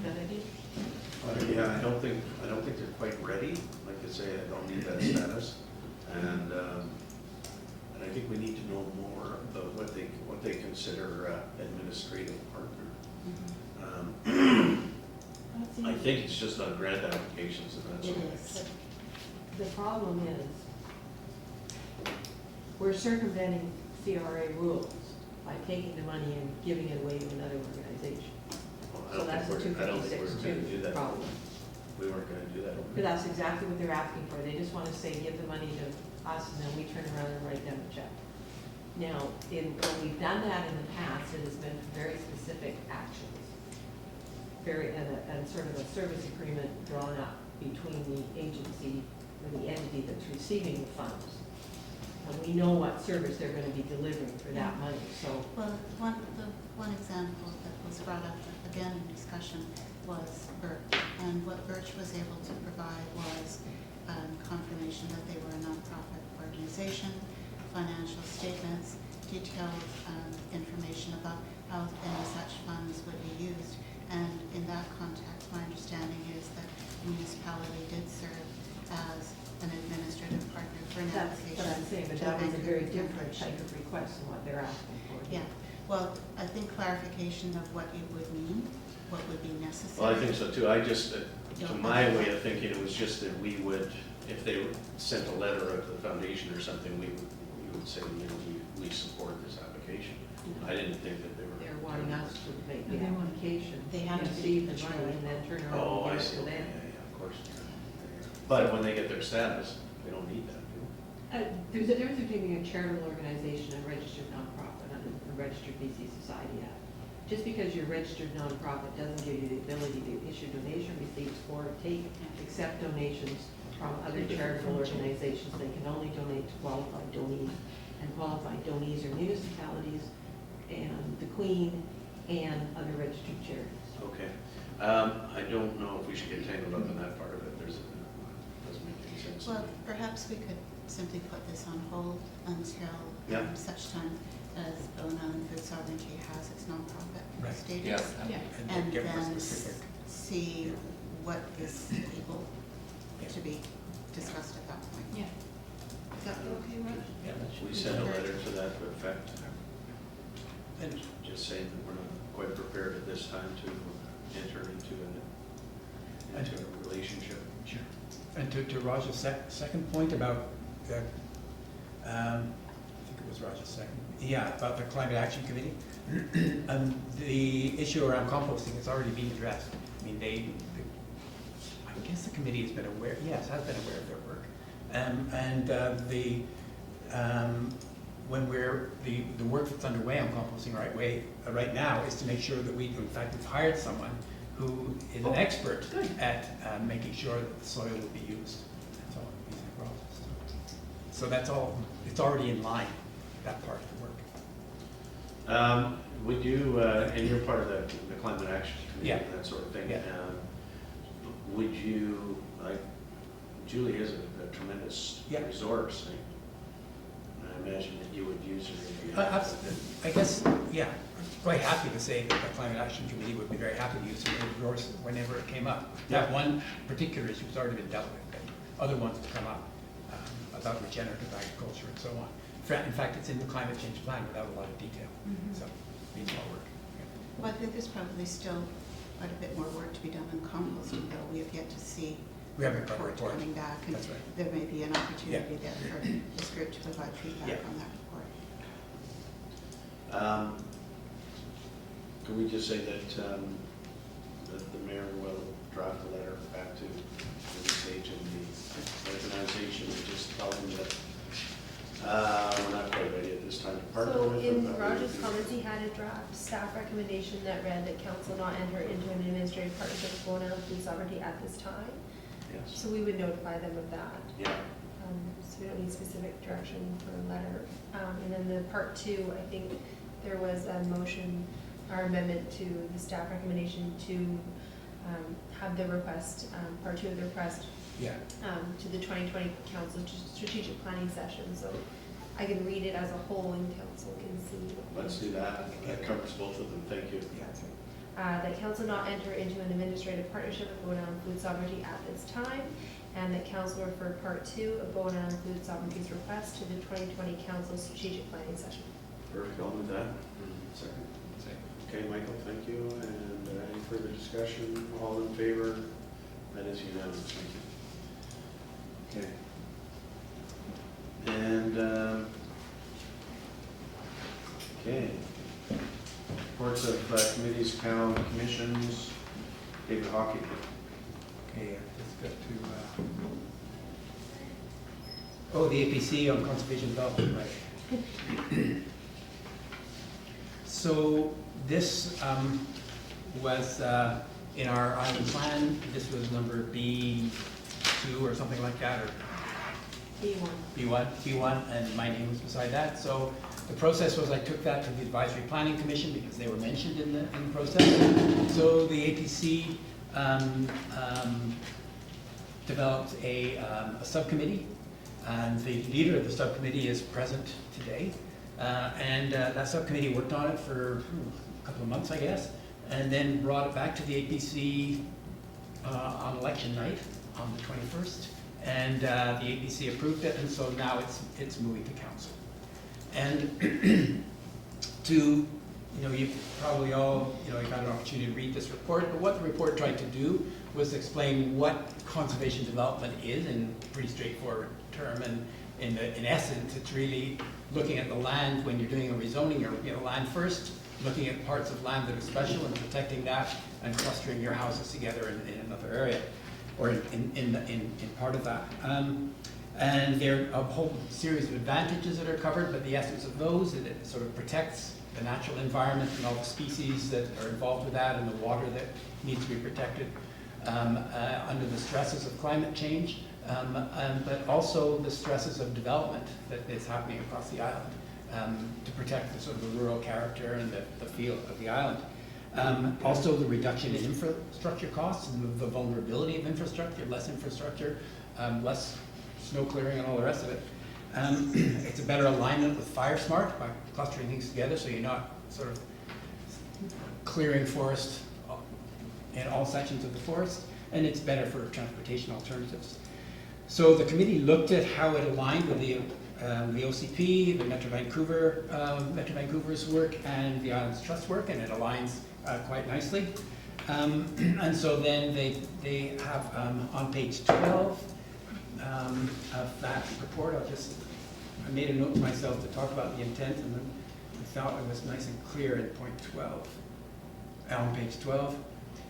Good idea. Yeah, I don't think they're quite ready. Like I say, I don't need that status. And I think we need to know more about what they consider administrative partner. I think it's just on grant applications and that's It all. is. The problem is, we're circumventing CRA rules by taking the money and giving it away to another organization. I So don't that's think the we're going to do 256 that. problem. We weren't going to do that. But that's exactly what they're asking for. They just want to say, give the money to us, and then we turn around and write them a check. Now, when we've done that in the past, it has been very specific actions. And sort of a service agreement drawn up between the agency or the entity that's receiving the funds. And we know what service they're going to be delivering for that money, so. Well, one example that was brought up again in discussion was Birch. And what Birch was able to provide was confirmation that they were a nonprofit organization, financial statements, detailed information about how any such funds would be used. And in that context, my understanding is that the municipality did serve as an administrative partner for an That's application. what I'm saying, but to that was a Vancouver very different Corporation. type of request than what they're asking for. Yeah, well, I think clarification of what it would mean, what would be necessary. Well, I think so too. I just, to my way of thinking, it was just that we would, if they sent a letter out to the foundation or something, we would say, you know, we support this application. I didn't think that they were. They're wanting us to make the They want- application, They have to receive the be money, and then turn around Oh, and I give it see. to Okay, them. yeah, of course. But when they get their status, they don't need that, do There's a difference between a charitable organization and registered nonprofit under the Registered BC Society Act. Just because you're a registered nonprofit doesn't give you the ability to issue donation receipts or accept donations from other charitable organizations. They can only donate to qualified donees, and qualified donees are municipalities and the Queen and other registered charities. Okay. I don't know if we should get tangled up in that part of it. Doesn't make any sense. to Well, me. perhaps we could simply put this on hold until Yeah. such time as Bowen Island Food Sovereignty has its nonprofit Right. status. Yeah. And give more then specific. see what is able Yeah. to be discussed at that point. Yeah. Is that okay, Raj? Yeah, that should We be sent a good. letter to that effect. And just saying that we're not quite prepared at this time to enter into a relationship. Sure. And to Raj's second point about the, I think it was Raj's second, yeah, about the Climate Action Committee. The issue around composting has already been addressed. I mean, I guess the committee has been aware, yes, has been aware of their work. when the work that's underway on composting right now is to make sure that in fact, we've hired someone who is an expert at making sure that the soil will be used. That's all using the process. So that's all, it's already in line, that part of the work. Would you, and you're part of the climate action committee, Yeah. and that sort of thing. Yeah. Would you, like, Julie is a tremendous resource. I imagine that you would use her if you had to. I guess, yeah, I'm quite happy to say that the Climate Action Committee would be very happy to use some resources whenever it came up. That one particular issue has already been dealt with, but other ones have come up about regenerative agriculture and so on. In fact, it's in the climate change plan without a lot of detail, so it needs more work. Well, I think there's probably still quite a bit more work to be done on composting, though. We have yet to see We haven't got a report. coming back. And That's right. there may be an opportunity there for this group to provide feedback on that report. Can we just say that the mayor will draft a letter back to the stage and the organization and just tell them that we're not quite ready at this time to partner So with in them. Roger's comments, he had a draft staff recommendation that read that council not enter into an administrative partnership with Bowen Food Sovereignty at this time. Yes. So we would notify them of that. Yeah. So we don't need specific direction for a letter. And then the part two, I think there was a motion or amendment to the staff recommendation to have the request, part two of the request to the 2020 council strategic planning session. So I can read it as a whole and council can see. Let's do that. That covers both of them. Thank you. That council not enter into an administrative partnership with Bowen Island Food Sovereignty at this time, and that council refer part two of Bowen Island Food Sovereignty's request to the 2020 council strategic planning session. Perfect. I'll move that. Second. Okay, Michael, thank you. And any further discussion? All in favor? That is unanimous. Thank you. Okay. And, okay. Reports of committees, commissions. David Hockey. Okay, let's go to, the APC on conservation development, right. So this was in our island plan. This was number B2 or something like that, or B1, and my name was beside that. So the process was I took that to the Advisory Planning Commission because they were mentioned in the process. So the APC developed a subcommittee, and the leader of the subcommittee is present today. And that subcommittee worked on it for a couple of months, I guess, and then brought it back to the APC on election night on the 21st. And the APC approved it, and so now it's moving to council. And you've probably all, you've had an opportunity to read this report, but what the report tried to do was explain what conservation development is in pretty straightforward term. And in essence, it's really looking at the land when you're doing a rezoning. You're looking at land first, looking at parts of land that are special and protecting that, and clustering your houses together in another area, or in part of that. And there are a whole series of advantages that are covered, but the essence of those is it sort of protects the natural environment and all the species that are involved with that, and the water that needs to be protected under the stresses of climate change, but also the stresses of development that is happening across the island to protect the sort of the rural character and the feel of the island. Also the reduction in infrastructure costs and the vulnerability of infrastructure, less infrastructure, less snow clearing and all the rest of it. It's a better alignment with Fire Smart by clustering things together so you're not sort of clearing forest in all sections of the forest, and it's better for transportation alternatives. So the committee looked at how it aligned with the OCP, the Metro Vancouver's work, and the Islands Trust work, and it aligns quite nicely. And so then they have on page 12 of that report, I made a note to myself to talk about the intent, and then I thought it was nice and clear in point 12, on page 12.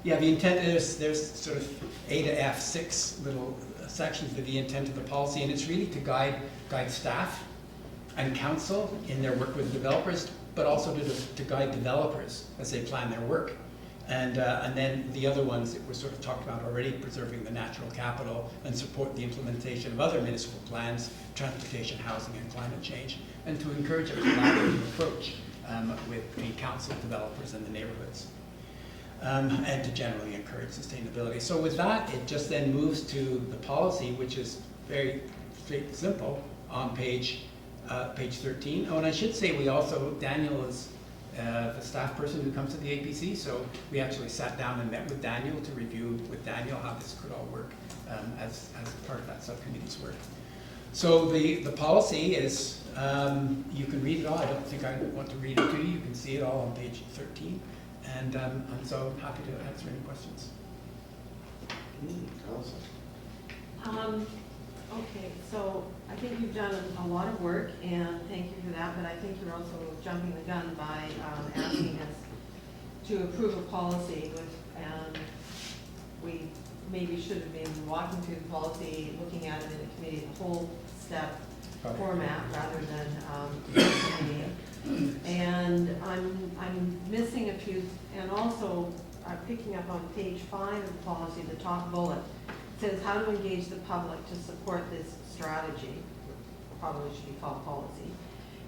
Yeah, the intent is, there's sort of A to F, 6 little sections of the intent of the policy, and it's really to guide staff and council in their work with developers, but also to guide developers as they plan their work. And then the other ones that were sort of talked about already, preserving the natural capital and support the implementation of other municipal plans, transportation, housing, and climate change, and to encourage a collaborative approach with the council, developers, and the neighborhoods. And to generally encourage sustainability. So with that, it just then moves to the policy, which is very straight and simple on page 13. Oh, and I should say we also, Daniel is the staff person who comes to the APC, so we actually sat down and met with Daniel to review with Daniel how this could all work as part of that subcommittee's work. So the policy is, you can read it all. I don't think I want to read it to you. You can see it all on page 13. And I'm so happy to answer any questions. Okay, so I think you've done a lot of work, and thank you for that, but I think you're also jumping the gun by asking us to approve a policy and we maybe should have been walking through the policy, looking at it in a committee of the whole step format rather than and I'm missing a few, and also picking up on page 5 of the policy, the top bullet says how to engage the public to support this strategy. Probably should be called policy.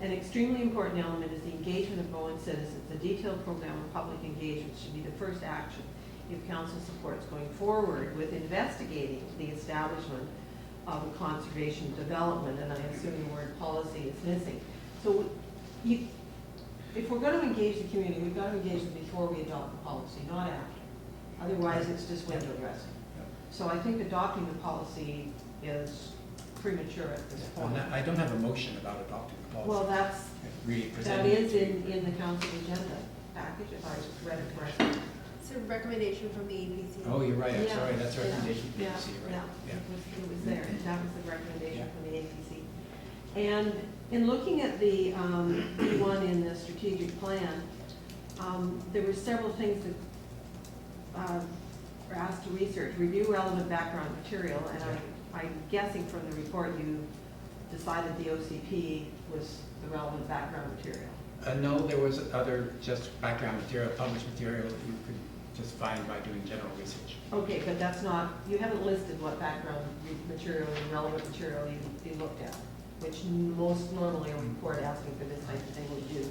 An extremely important element is the engagement of Bowen citizens. The detailed program of public engagement should be the first action if council supports going forward with investigating the establishment of a conservation development, and I assume the word policy is missing. So if we're going to engage the community, we've got to engage them before we adopt the policy, not after. Otherwise, it's just window dressing. So I think adopting the policy is premature at this point. I don't have a motion about adopting the policy. Well, Really that is in the council agenda package, if I read it correctly. It's a recommendation from the APC. Oh, you're right, I'm Yeah, sorry, that's a recommendation from the Yeah, APC, right? yeah, it was there, that was the recommendation Yeah. from the APC. And in looking at the B1 in the strategic plan, there were several things that were asked to research, review relevant background material, and I'm guessing from the report you decided the OCP was the relevant background material. No, there was other just background material, published material that you could just find by doing general research. Okay, but that's not, you haven't listed what background material and relevant material you looked at, which most normally a report asking for this type of thing would do.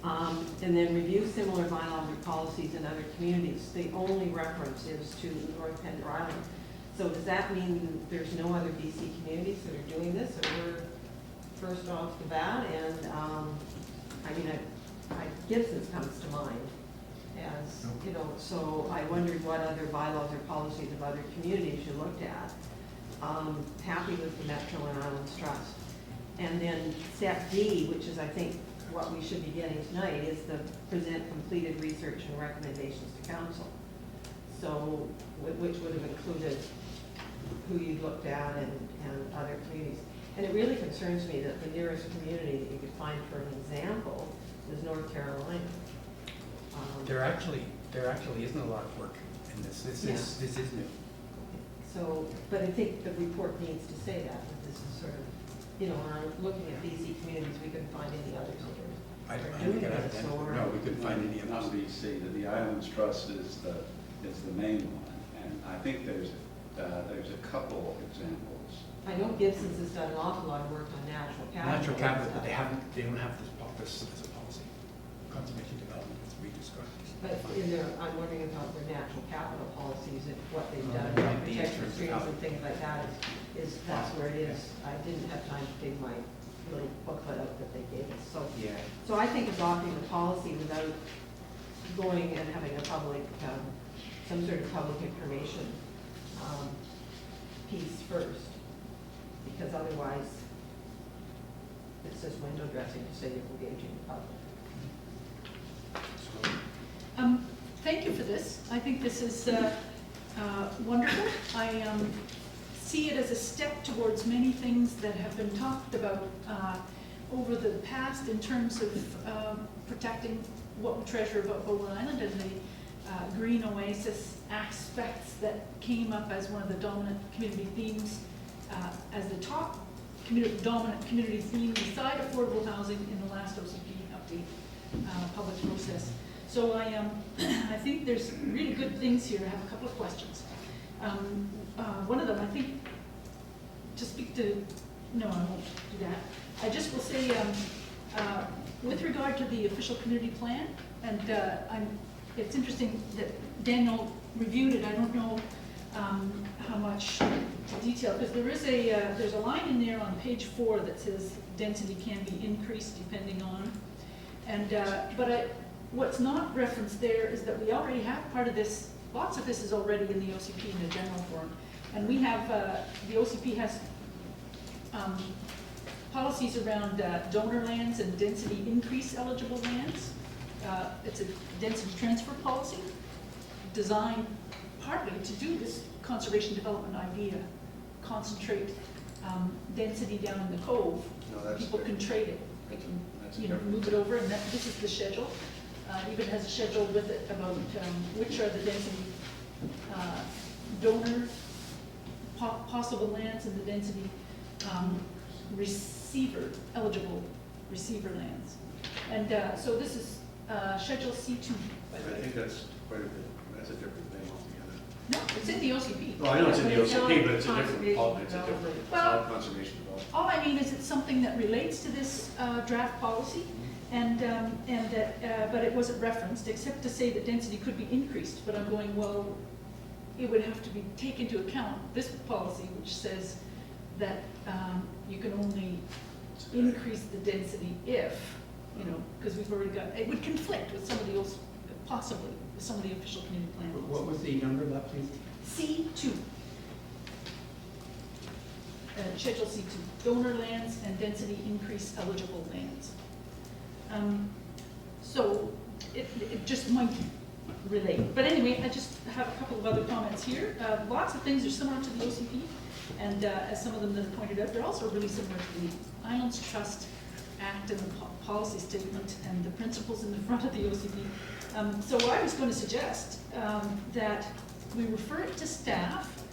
And then review similar bylaw policies in other communities. The only reference is to North Pender Island. So does that mean there's no other BC communities that are doing this, or we're first off the bat? And I mean, Gibson's comes to mind as, you know, so I wondered what other bylaws or policies of other communities you looked at. Happy with the Metro and Islands Trust. And then step D, which is I think what we should be getting tonight, is the present completed research and recommendations to council. So, which would have included who you'd looked at and other communities. And it really concerns me that the nearest community that you could find for an example is North Carolina. There actually isn't a lot of work in this. This is new. So, but I think the report needs to say that this is sort of, you know, when I'm looking at BC communities, we couldn't find any others that I are don't doing get this. it. Or No, we couldn't find any of On those. BC, the Islands Trust is the main one, and I think there's a couple examples. I know Gibson's has done an awful lot of work on natural capital. Natural capital, but they don't have this as a policy. Conservation development is redescribed. But I'm wondering about their natural capital policies and what they've Oh, done, that might be in protection terms of streams how- and things like that, that's where it is. I didn't have time to dig my little booklet out that they gave us, so. Yeah. So I think adopting the policy without going and having a public, some sort of public information piece first, because otherwise it's just window dressing to say you're engaging the public. Thank you for this. I think this is wonderful. I see it as a step towards many things that have been talked about over the past in terms of protecting what we treasure about Bowen Island and the green oasis aspects that came up as one of the dominant community themes as the top dominant community theme beside affordable housing in the last OCP update public process. So I think there's really good things here. I have a couple of questions. One of them, I think, to speak to, no, I won't do that. I just will say, with regard to the official community plan, and it's interesting that Daniel reviewed it. I don't know how much detail, because there's a line in there on page 4 that says density can be increased depending on, and what's not referenced there is that we already have part of this. Lots of this is already in the OCP in a general form, and we have the OCP has policies around donor lands and density increase eligible lands. It's a density transfer policy designed partly to do this conservation development idea, concentrate density down in the cove. No, that's People can trade it. They can move it over, and this is the schedule. Even has a schedule with it about which are the density donor possible lands and the density eligible receiver lands. And so this is Schedule C2. I think that's quite a bit, that's a different thing altogether. No, it's in the OCP. Well, I know it's in the But it's OCP, but it's a not different, conservation it's a different, development. it's Well- not conservation development. All I mean is it's something that relates to this draft policy, and that, but it wasn't referenced, except to say that density could be increased. But I'm going, well, it would have to be taken into account this policy, which says that you can only increase the density if, because we've already got, it would conflict with some of the, possibly, with some of the official community plan. What was the number of that, please? C2. Schedule C2, donor lands and density increase eligible lands. So it just might relate. But anyway, I just have a couple of other comments here. Lots of things are similar to the OCP, and as some of them that have pointed out, they're also really similar to the Islands Trust Act and the policy statement and the principles in the front of the OCP. So I was going to suggest that we refer it to staff,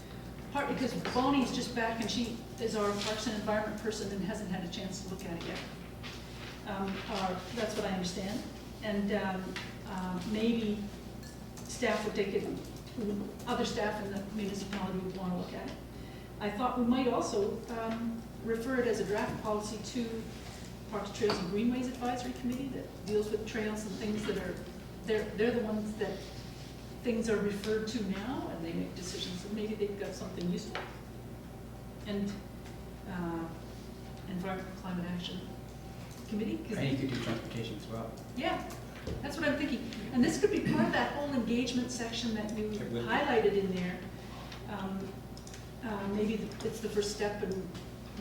partly because Bonnie is just back and she is our Parks and Environment person and hasn't had a chance to look at it yet. That's what I understand. And maybe staff would take it, other staff in the municipality would want to look at it. I thought we might also refer it as a draft policy to Parks, Trails and Greenways Advisory Committee that deals with trails and things that are, they're the ones that things are referred to now and they make decisions, and maybe they've got something useful. And Environment and Climate Action Committee. And you could do transportation as well. Yeah, that's what I'm thinking. And this could be part of that whole engagement section that you highlighted in there. Maybe it's the first step and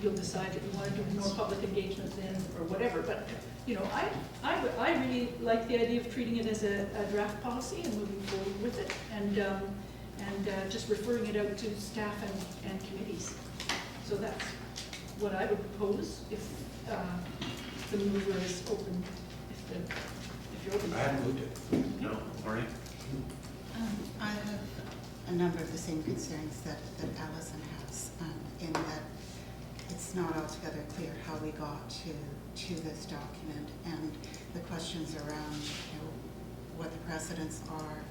you'll decide that you want to do more public engagement then or whatever. But, I really like the idea of treating it as a draft policy and moving forward with it and just referring it out to staff and committees. So that's what I would propose if the mover is open, if you're open. I haven't moved it. No, Marnie? I have a number of the same concerns that Allison has, in that it's not altogether clear how we got to this document, and the questions around what the precedents are,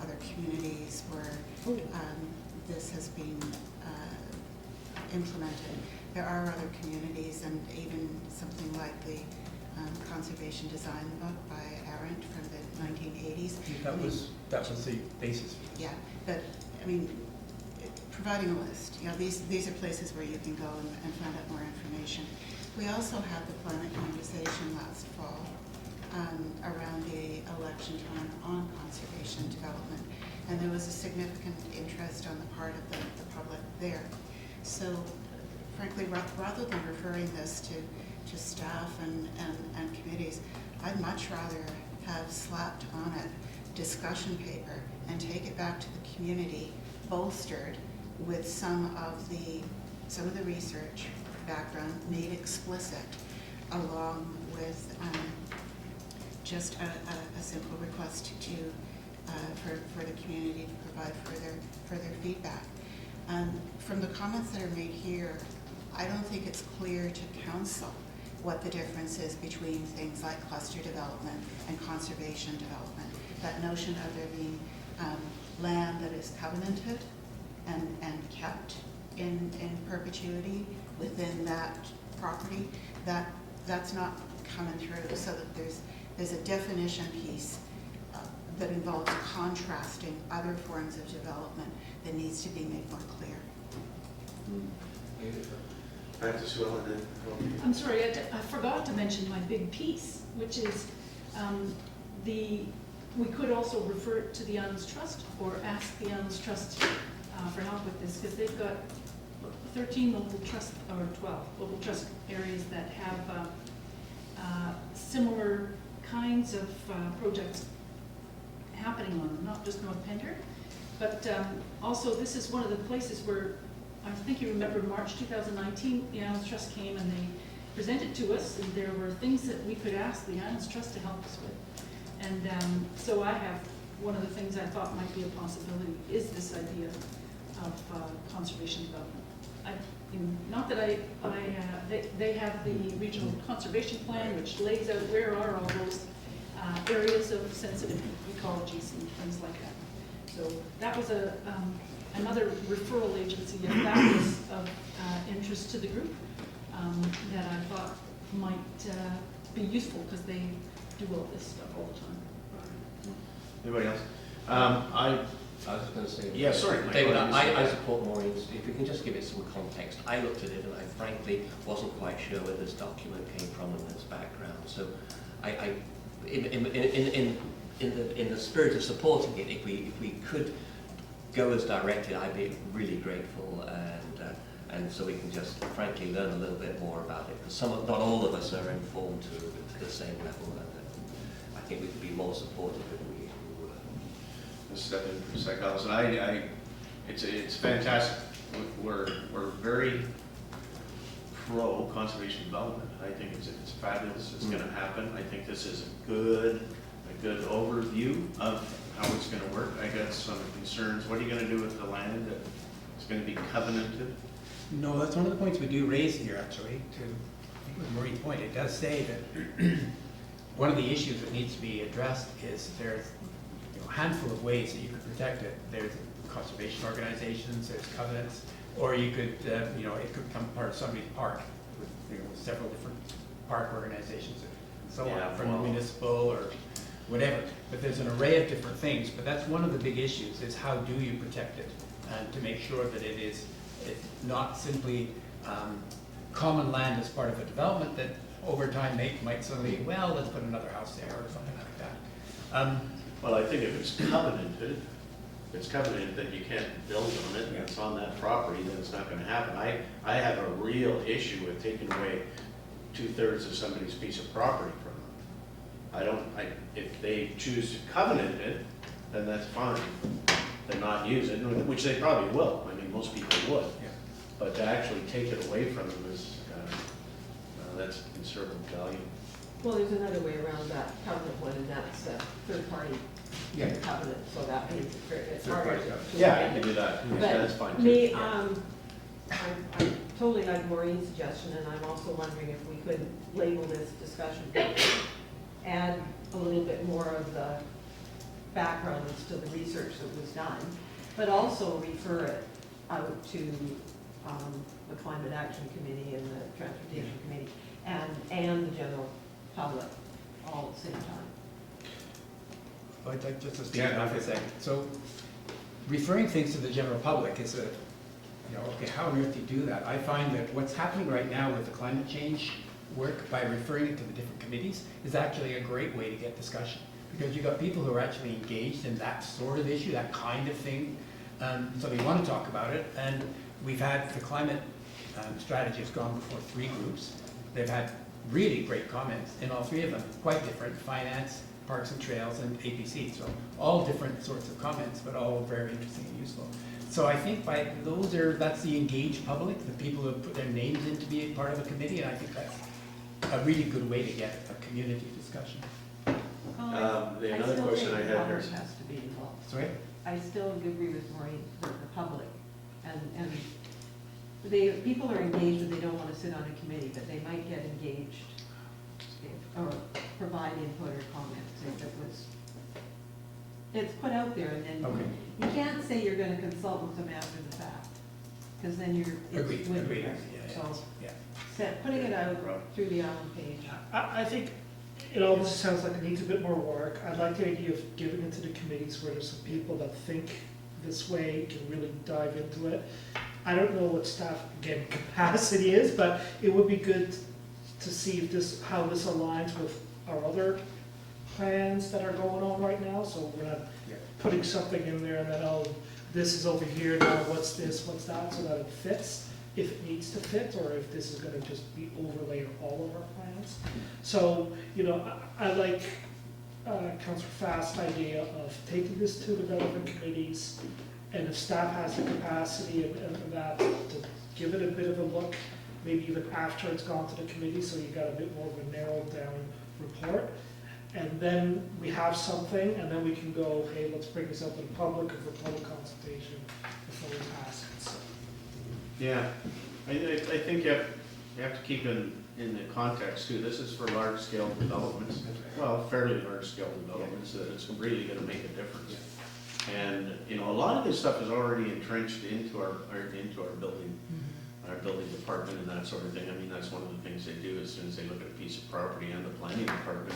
other communities where this has been implemented. There are other communities, and even something like the Conservation Design book by Arendt from the 1980s. That was the basis. Yeah, but I mean, providing a list. These are places where you can go and find out more information. We also had the planning conversation last fall around the election time on conservation development, and there was a significant interest on the part of the public there. So frankly, rather than referring this to staff and committees, I'd much rather have slapped on it discussion paper and take it back to the community, bolstered with some of the research background made explicit, along with just a simple request for the community to provide further feedback. From the comments that are made here, I don't think it's clear to council what the difference is between things like cluster development and conservation development. That notion of there being land that is covenanted and kept in perpetuity within that property, that's not coming through, so that there's a definition piece that involves contrasting other forms of development that needs to be made more clear. Back to Sue Ellen, then. I'm sorry, I forgot to mention my big piece, which is we could also refer it to the Islands Trust or ask the Islands Trust for help with this, because they've got 13 local trust, or 12 local trust areas that have similar kinds of projects happening on them, not just North Pender, but also this is one of the places where, I think you remember March 2019, the Islands Trust came and they presented to us, and there were things that we could ask the Islands Trust to help us with. And so I have, one of the things I thought might be a possibility is this idea of conservation development. Not that they have the regional conservation plan, which lays out where are all those areas of sensitive ecologies and things like that. So that was another referral agency, if that was of interest to the group, that I thought might be useful, because they do all this stuff all the time. Anybody else? I was just going to say, Yeah, sorry, Mike. David, I support Maureen's. If you can just give it some context. I looked at it and I frankly wasn't quite sure where this document came from and its background. So, in the spirit of supporting it, if we could go as directed, I'd be really grateful, and so we can just frankly learn a little bit more about it, because not all of us are informed to the same level, and I think we could be more supportive if we were. Let's step in for a second, Allison. It's fantastic. We're very pro conservation development. I think it's fabulous. It's going to happen. I think this is a good overview of how it's going to work. I got some concerns. What are you going to do with the land that is going to be covenanted? No, that's one of the points we do raise here, actually, to, I think with Marie's point. It does say that one of the issues that needs to be addressed is there's a handful of ways that you could protect it. There's conservation organizations, there's covenants, or you could, it could become part of somebody's park with several different park organizations and so on, from a municipal or whatever. But there's an array of different things, but that's one of the big issues, is how do you protect it, and to make sure that it's not simply common land as part of a development that over time might suddenly, well, let's put another house there or something like that. Well, I think if it's covenanted that you can't build on it, and it's on that property, then it's not going to happen. I have a real issue with taking away 2/3 of somebody's piece of property from them. If they choose to covenant it, then that's fine. Then not use it, which they probably will. I mean, most people would. Yeah. But to actually take it away from them is, that's conservative value. Well, there's another way around that covenant one, and that's third party covenant, so that means it's harder to. Yeah, you can do that. But That's fine too. me, I totally like Maureen's suggestion, and I'm also wondering if we could label this discussion, add a little bit more of the background as to the research that was done, but also refer it out to the Climate Action Committee and the Transportation Committee and the general public all at the same time. I'd like just to speak on for a second. So referring things to the general public is okay, how on earth do you do that? I find that what's happening right now with the climate change work by referring it to the different committees is actually a great way to get discussion, because you've got people who are actually engaged in that sort of issue, that kind of thing. So they want to talk about it, and we've had the climate strategy has gone before 3 groups. They've had really great comments in all 3 of them, quite different: finance, parks and trails, and APC. So all different sorts of comments, but all very interesting and useful. So I think that's the engaged public, the people who have put their names in to be a part of a committee, and I think that's a really good way to get a community discussion. Another question I had here. Has to be involved. Sorry? I still agree with Maureen, the public, and people are engaged when they don't want to sit on a committee, but they might get engaged or provide input or comments if it was, it's put out there, and then Okay. you can't say you're gonna consult with them after the fact, because then you're, Agreed, it's with agreed, them. yeah, So, yeah. putting it out through the island page. I think it obviously sounds like it needs a bit more work. I like the idea of giving it to the committees where there's some people that think this way, can really dive into it. I don't know what staff, again, capacity is, but it would be good to see if this, how this aligns with our other plans that are going on right now, so we're not putting something in there and then, oh, this is over here, now what's this, what's that, so that it fits, if it needs to fit, or if this is gonna just be overlay of all of our plans. So, you know, I like Councillor Fast's idea of taking this to the relevant committees, and if staff has the capacity and that, to give it a bit of a look, maybe even after it's gone to the committee, so you got a bit more of a narrowed down report. And then we have something, and then we can go, hey, let's bring this up to the public or for public consultation before we pass it, so. Yeah, I think you have to keep in the context too. This is for large scale developments, well, fairly large scale developments, that it's really gonna make a difference. And, you know, a lot of this stuff is already entrenched into our building, our building department and that sort of thing. I mean, that's one of the things they do as soon as they look at a piece of property, and the planning department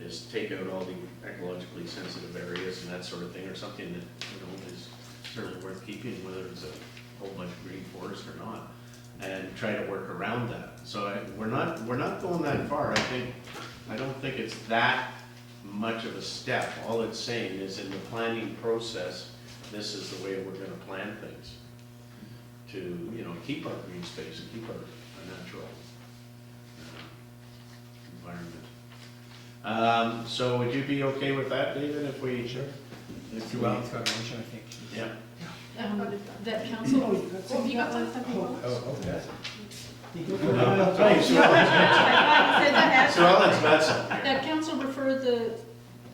is take out all the ecologically sensitive areas and that sort of thing, or something that, you know, is certainly worth keeping, whether it's a whole bunch of green forest or not, and try to work around that. So we're not going that far. I don't think it's that much of a step. All it's saying is in the planning process, this is the way we're gonna plan things to, you know, keep our green space and keep our natural environment. So would you be okay with that, David, if we? Sure. If you want, it's got a motion, I think. Yeah. That council, oh, you got one? Oh, okay. So Ellen's got some. That council refer the,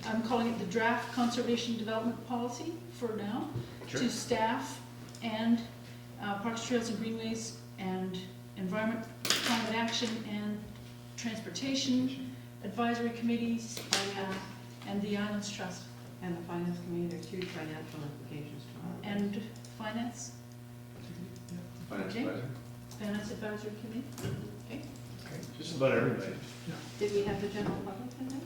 I'm calling it the draft conservation development policy for now, Sure. to staff and Parks, Trails and Greenways and Environment, Climate Action and Transportation Advisory Committees and the Islands Trust. And the finance committee, there's huge financial implications to it. And Finance, Finance Okay. advisor. Finance Advisory Committee. Okay. Just about everybody. Did we have the general public in there?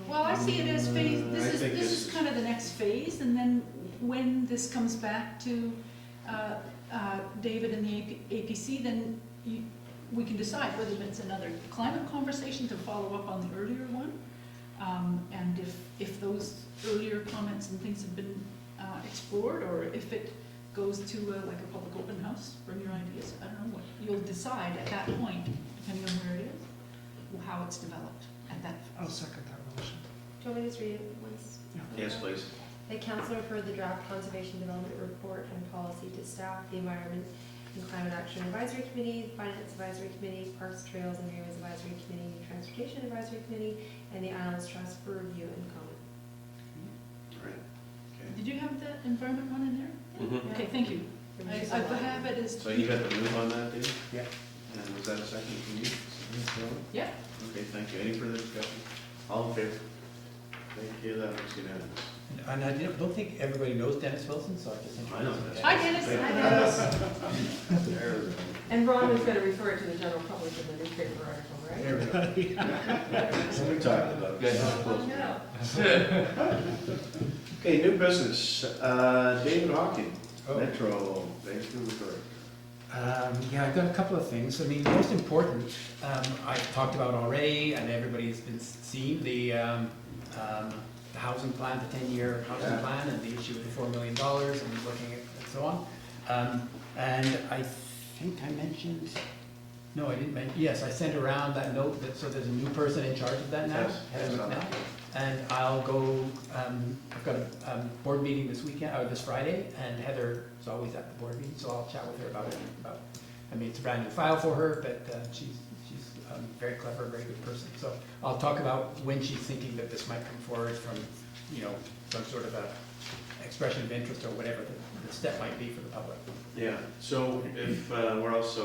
Well, I see it as phase, I this think is kind of the next phase, and then when this comes back to David and the APC, then we can decide whether it's another climate conversation to follow up on the earlier one. And if those earlier comments and things have been explored, or if it goes to like a public open house, bring your ideas. I don't know what, you'll decide at that point, depending on where it is, how it's developed at that. I'll second that motion. Do you want me to just read it once? Yes, please. The council referred the draft conservation development report and policy to staff, the Environment and Climate Action Advisory Committee, Finance Advisory Committee, Parks, Trails and Greenways Advisory Committee, Transportation Advisory Committee, and the Islands Trust for review and comment. Right. Okay. Did you have the environment one in there? Mhm. Okay, thank you. I have it as. So you got the move on that, David? Yeah. And was that a second from you? Yeah. Okay, thank you. Any further discussion? All in favor? Thank you, that was unanimous. And I don't think everybody knows Dennis Wilson, so I just think. I know Dennis. Hi, Dennis. Thank Hi, you. Dennis. There we go. And Ron is gonna refer it to the general public in the newspaper article, right? There we go. That's what we talked about. Okay, new business. David Hawking, Oh. Metro, Vancouver. Yeah, I've got a couple of things. I mean, most important, I've talked about already, and everybody's been seeing the housing plan, the 10-year housing Yeah. plan, and the issue with the $4 million, and looking at and so on. And I think I mentioned, no, I didn't mention, yes, I sent around that note that, so there's a new person in charge of that now, Yes, Heather yes, McNally. And I'll go, I've got a board meeting this weekend, or this Friday, and Heather is always at the board meeting, so I'll chat with her about it. I mean, it's a brand new file for her, but she's very clever, very good person. So I'll talk about when she's thinking that this might come forward from, you know, some sort of a expression of interest or whatever the step might be for the public. Yeah, so if, you're also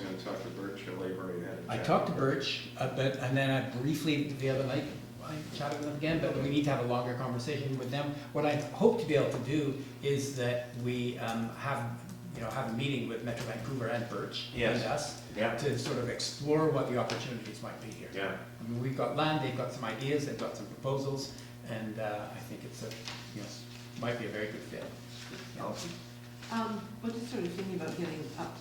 gonna talk to Birch, your labor, you had a I chat. talked to Birch, and then I briefly, the other night, I chatted with them again, but we need to have a longer conversation with them. What I hope to be able to do is that we have a meeting with Metro Vancouver and Birch Yes. and us Yeah, to sort of explore what the opportunities might be here. yeah. I mean, we've got land, they've got some ideas, they've got some proposals, and I think it's might be a very good fit. Awesome. But just sort of thinking about getting up,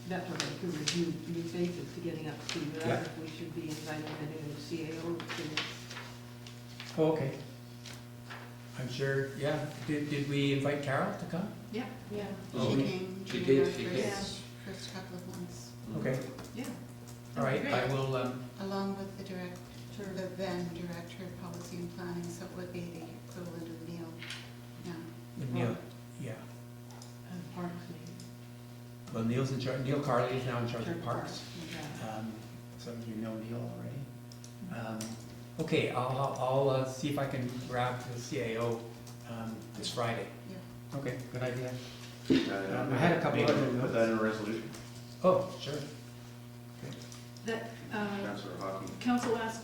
Metro Vancouver's new basis to getting up to that, if we should be inviting any of the CAO to. Oh, okay. I'm sure, yeah. Did we invite Carol to come? Yeah. Yeah. Oh, She came she during did, our she did. first couple of months, Okay, Yeah. all right, Great. I will, along with the then Director of Policy and Planning, so it would be the equivalent of Neil now. Neil, yeah. And Parks maybe. Well, Neil's in charge, Neil Carley is now in charge of Parks. Yeah. Some of you know Neil already. Okay, I'll see if I can grab the CAO this Friday. Yeah. Okay, good idea. I had a couple maybe other Put notes. that in a resolution, Oh, sure. That, Councillor Hockey. council asked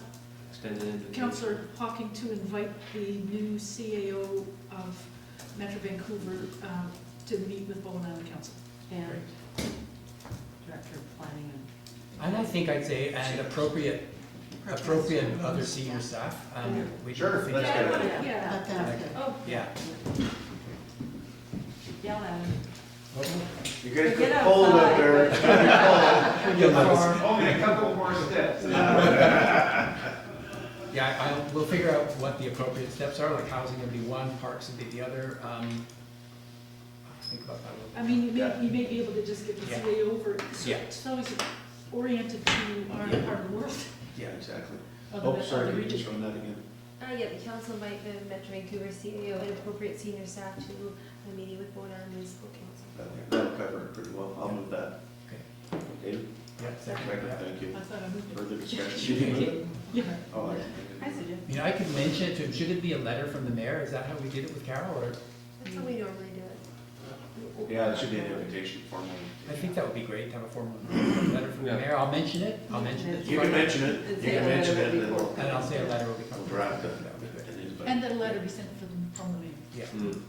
Extended invitation. Councillor Hawking to invite the new CAO of Metro Vancouver to meet with Bowen Island Council. And Director of Planning And I think I'd say, and appropriate other senior staff. We Sure, think that's that- good idea. Yeah. Let them fit. Oh, Yeah. yell at him. You're getting Get cold out outside. there. It's gonna be cold. Only a couple more steps. Yeah, we'll figure out what the appropriate steps are, like housing would be one, parks would be the other. I'll think about that a little bit. I mean, you may be able to just get the Yeah. CAO over, Yeah. it's always oriented to our Yeah. part of the world. Yeah, exactly. other Oh, than- sorry, other can you just region. run that again? Yeah, the council invite the Metro Vancouver CAO and appropriate senior staff to a meeting with Bowen Island Municipal Council. That'll cover it pretty well. I'll move that. Okay. David? Yeah, second, Second, yeah. thank you. I thought I moved it. Further discussion? Did you move it? Yeah. Oh, I suggest. You know, I could mention it to him, should it be a letter from the mayor? Is that how we did it with Carol, or? That's how we normally do it. Yeah, it should be an invitation formally. I think that would be great to have a formal letter from the Yeah. mayor. I'll mention it. I'll mention it. You can mention it, you can mention it, and then we'll And I'll say a letter will be we'll coming. draft it. That would be good. And invite. And the letter be sent from the mayor. Yeah. Mm.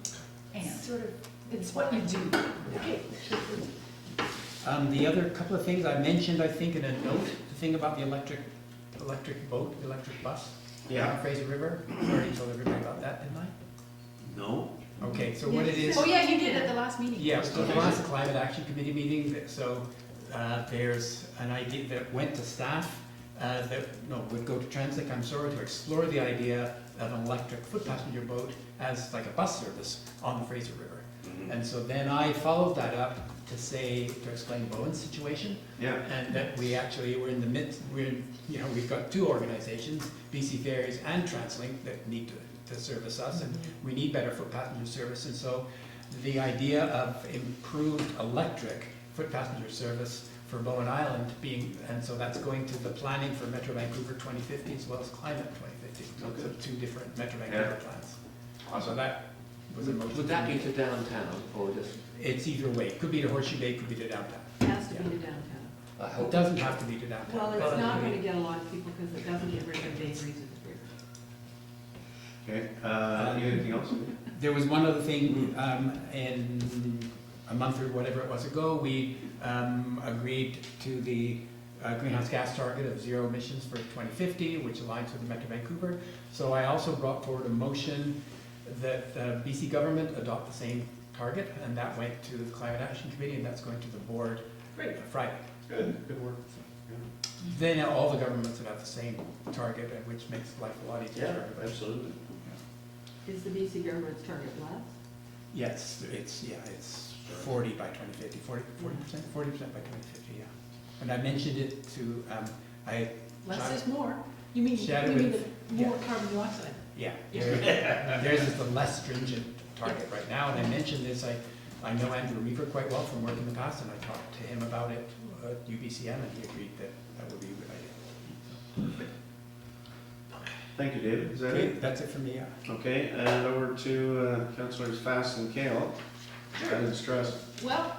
And Sort of. it's what you do. Okay. The other couple of things I mentioned, I think, in a note, the thing about the electric boat, electric bus. Yeah. On Fraser River. I already told everybody about that, didn't I? No? Okay, so what it is. Oh, yeah, you did at the last meeting. Yeah, so the last Climate Action Committee meeting, so there's an idea that went to staff, would go to Transit Consor to explore the idea of an electric foot passenger boat as like a bus service on the Fraser River. Mhm. And so then I followed that up to explain Bowen's situation, Yeah. and that we actually were in the midst, we've got two organizations, BC Ferries and TransLink, that need to service us, and we need better foot passenger service. And so the idea of improved electric foot passenger service for Bowen Island and so that's going to the planning for Metro Vancouver 2050 as well as Climate 2050. So Okay. it's two different Metro Vancouver Yeah. plans. So Awesome. that was a motion. Would that be to downtown or just? It's either way. Could be to Horseshoe Bay, could be to downtown. Has to be to downtown. I It hope. doesn't have to be to downtown. Well, but it's not it could gonna be. get a lot of people because it doesn't get rid of Dave Reese's river. Okay, anything else? There was one other thing, in a month or whatever it was ago, we agreed to the greenhouse gas target of 0 emissions for 2050, which aligns with the Metro Vancouver. So I also brought forward a motion that the BC government adopt the same target, and that went to the Climate Action Committee, and that's going to the board Friday. Good work. Then all the governments would have the same target, which makes life a lot easier. Yeah, for everybody. absolutely. Is the BC government's target less? Yes, it's 40 by 2050, 40% by 2050, yeah. And I mentioned it to, Less is more. You mean Shadow the with- more carbon dioxide? yeah, theirs is the less stringent target right now, and I mentioned this, I know Andrew Reaver quite well from work in the past, and I talked to him about it at UBCM, and he agreed that that would be a good idea. Thank you, David. Is that Okay, it? that's it for me, yeah. Okay, and over to Councillors Fast and Kale. Guidance Trust. Well,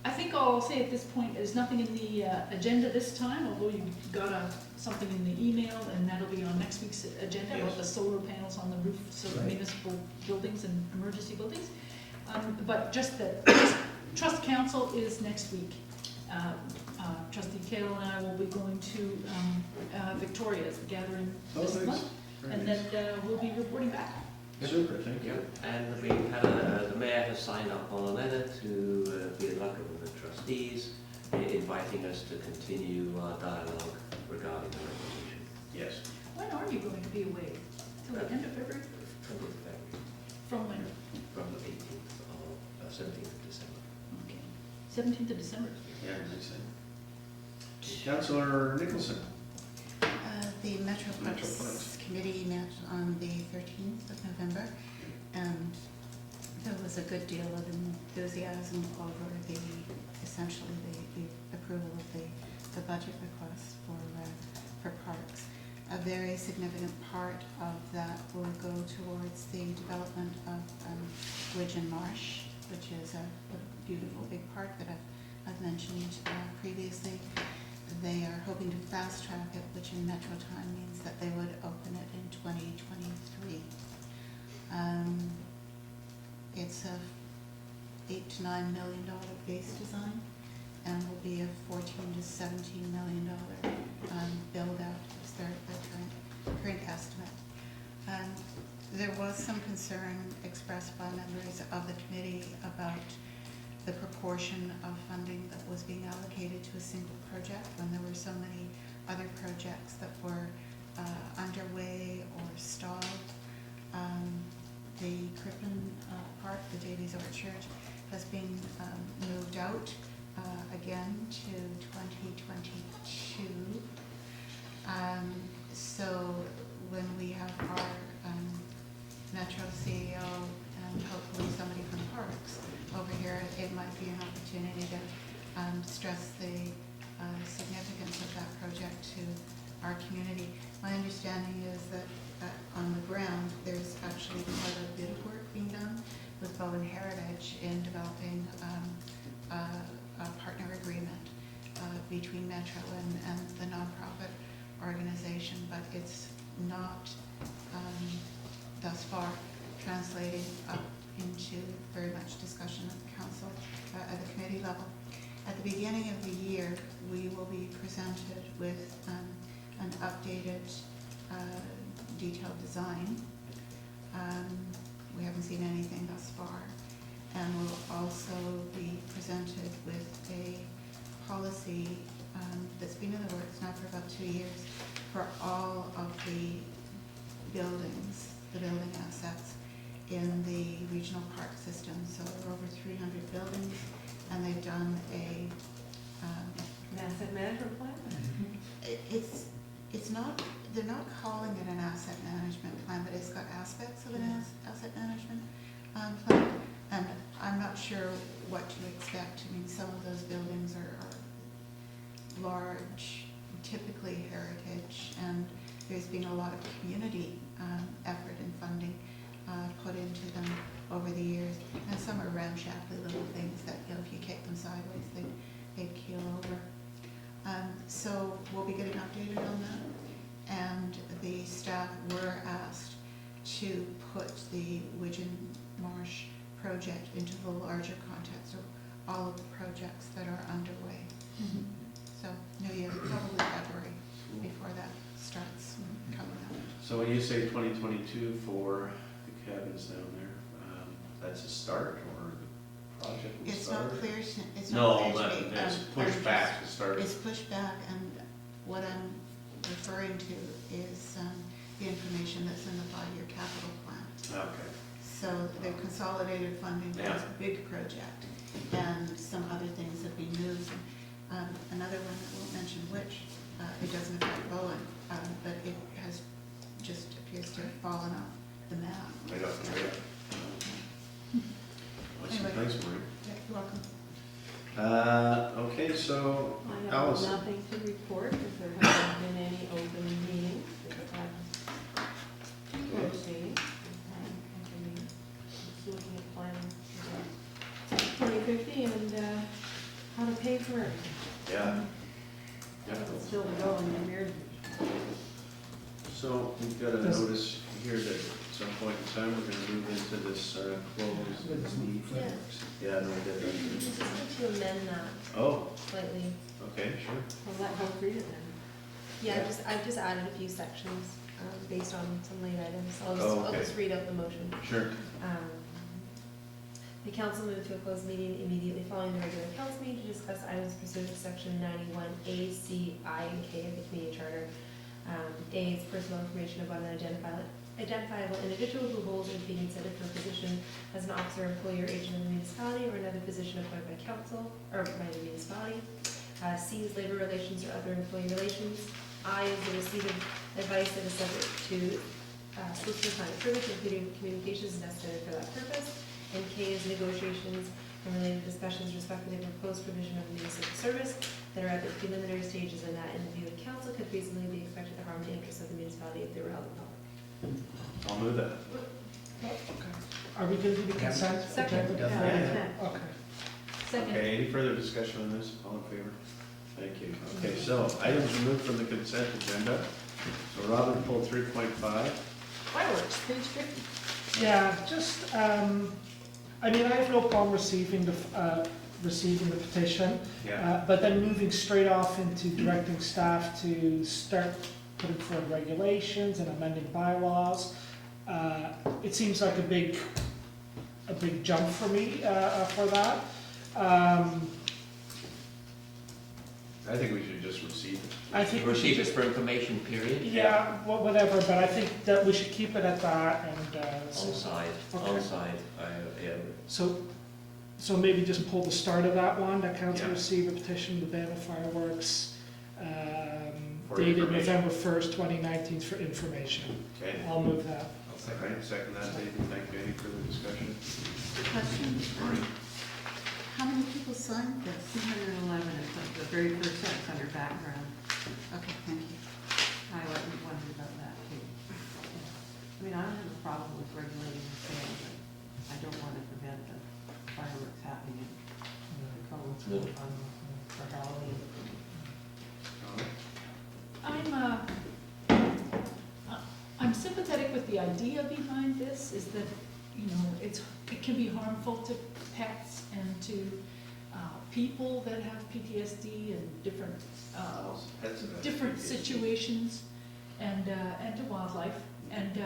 I think all I'll say at this point is nothing in the agenda this time, although you got something in the email, and that'll be on next week's agenda about Yes. the solar panels on the roofs of Right. municipal buildings and emergency buildings. But just that, Trust Council is next week. Trustee Kale and I will be going to Victoria's gathering this nice. month, Very and nice. then we'll be reporting back. Super, thank you. Yeah, and we've had the mayor has signed up on a letter to BYLAWS and the trustees, inviting us to continue our dialogue regarding the resolution. Yes. When are you going to be away? Till the end of February? 20th of February, From when? from the 18th of 17th of December. Okay. 17th of December. Yeah, nice. Councillor Nicholson. The Metroplex Metroplex. Committee met on the 13th of November, and there was a good deal of enthusiasm over essentially the approval of the budget request for parks. A very significant part of that will go towards the development of Widgeon Marsh, which is a beautiful big park that I've mentioned previously. They are hoping to fast track it, which in Metro time means that they would open it in 2023. It's a $8 to $9 million base design, and will be a $14 to $17 million build out. Is their current estimate. There was some concern expressed by members of the committee about the proportion of funding that was being allocated to a single project when there were so many other projects that were underway or stalled. The Crippen Park, the Davies Orchard, has been moved out again to 2022. So when we have our Metro CEO and hopefully somebody from Parks over here, it might be an opportunity to stress the significance of that project to our community. My understanding is that on the ground, there's actually quite a bit of work being done with Bowen Heritage in developing a partner agreement between Metro and the nonprofit organization, but it's not thus far translating up into very much discussion at the council, at the committee level. At the beginning of the year, we will be presented with an updated detailed design. We haven't seen anything thus far. And we'll also be presented with a policy that's been in the works now for about 2 years for all of the buildings, the building assets in the regional park system. So there are over 300 buildings, and they've done a An asset management plan? it's not, they're not calling it an asset management plan, but it's got aspects of an asset management plan. And I'm not sure what to expect. I mean, some of those buildings are large, typically heritage, and there's been a lot of community effort and funding put into them over the years. And some are ramshackly little things that, you know, if you kick them sideways, they'd keel over. So we'll be getting updated on that. And the staff were asked to put the Widgeon Marsh project into the larger context of all of the projects that are underway. Mm-hmm. So New Year, probably February, before that starts coming up. So when you say 2022 for the cabins down there, that's a start, or the project will It's start? not clear to, it's No, not but clear to me. it's pushed back to start. It's pushed back, and what I'm referring to is the information that's in the 5-year capital plan. Okay. So they're consolidated funding for this big project, and some other things have been moved. Another one that won't mention which, it doesn't affect Bowen, but it has just appears to have fallen off the map. I got the radar. Anyway. Thanks, Maureen. Yeah, you're welcome. Okay, so I have Allison. nothing to report, because there haven't been any open meetings. I've 2050 and how to pay for it. Yeah. Yeah. It's still to go in the mirror. So we've got a notice here that at some point in time, we're gonna move into this closed. Yeah, no, we did You that. just need to amend that Oh, slightly. okay, sure. Well, let Hope read it then. Yeah, I've just added a few sections, based on some late items. Oh, I'll okay. just read out the motion. Sure. The council moved to a closed meeting immediately following the regular council meeting to discuss items pursuant to section 91A, C, I, and K of the community charter. A is personal information about an identifiable individual who holds or is being considered for a position as an officer, employee, or agent of the municipality, or another position appointed by council, or by the municipality. C is labor relations or other employee relations. I is the receipt of advice that is subject to solicitor's client privilege, including communications necessary for that purpose. And K is negotiations and related discussions respecting the proposed provision of municipal service that are at the preliminary stages and that in the view of council could reasonably be expected to harm the interests of the municipality if they were held in public. I'll move that. Okay. Are we going to do the consent? Second. agenda? Yeah. Okay. Second. Okay, any further discussion on this? All in favor? Thank you. Okay, so items removed from the consent agenda. So Robin pulled 3.5. Fireworks, page 50. Yeah, just, I mean, I have no problem receiving the petition, but then moving straight off into directing staff to start putting forward regulations and amending bylaws. It seems like a big jump for me for that. I think we should just receive it. I think we should Receive it just, for information period. yeah, whatever, but I think that we should keep it at that and. On Okay. side, yeah. So maybe just pull the start of that one, that council Yeah. received a petition to ban the fireworks, For dated information. November 1st, 2019 for information. Okay. I'll move that. Okay, second that, David. Thank you. Any further discussion? Question, how many people signed this? 211 is like the very first sentence under background. Okay, thank you. I wondered about that too. I mean, I don't have a problem with regulating the sale, but I don't want to prevent the fireworks happening in the cones for Halloween. I'm sympathetic with the idea behind this, is that, you know, it can be harmful to pets and to people that have PTSD and different situations, and to wildlife. And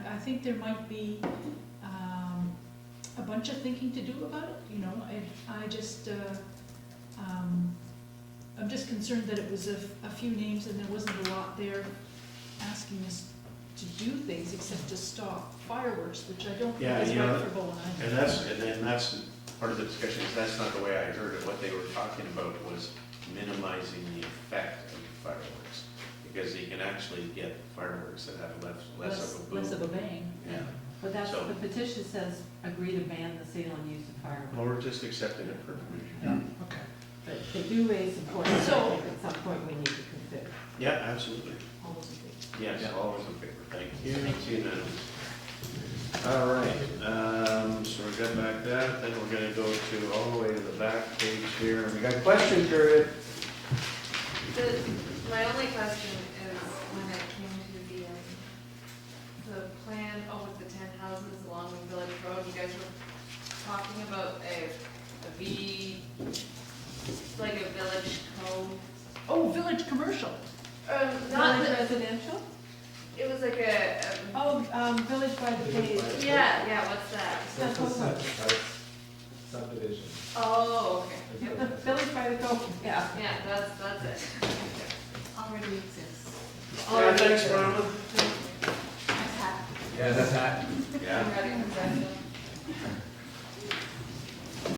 I think there might be a bunch of thinking to do about it, you know. I'm just concerned that it was a few names and there wasn't a lot there asking us to do things except to stop fireworks, which I don't think Yeah, is you know, right for Bowen Island. And that's part of the discussion, is that's not the way I heard it. What they were talking about was minimizing the effect of fireworks, because you can actually get fireworks that have less of a boom. Less of a bang. Yeah. But that's, So- the petition says, agree to ban the sale and use of fireworks. Well, we're just accepting it for information. Yeah, okay. But they do raise some points that I think at some point we need to consider. Yeah, absolutely. All those in favor? Yes, Yeah. always in favor. Thank you. It's unanimous. All right, so we're getting back that, then we're gonna go to all the way to the back page here, and we got question period. My only question is when it came to the plan, with the 10 houses along the village road, you guys were talking about like a village code. Oh, village commercial. Not Village the, residential? it was like a, Oh, village by the bay. yeah, what's that? Subdivision. Oh, okay. The village by the cove, yeah. Yeah, that's it. Already exists. Yeah, thanks, Ronald. Nice hat. Yeah, that's not. Yeah. I'm ready for that.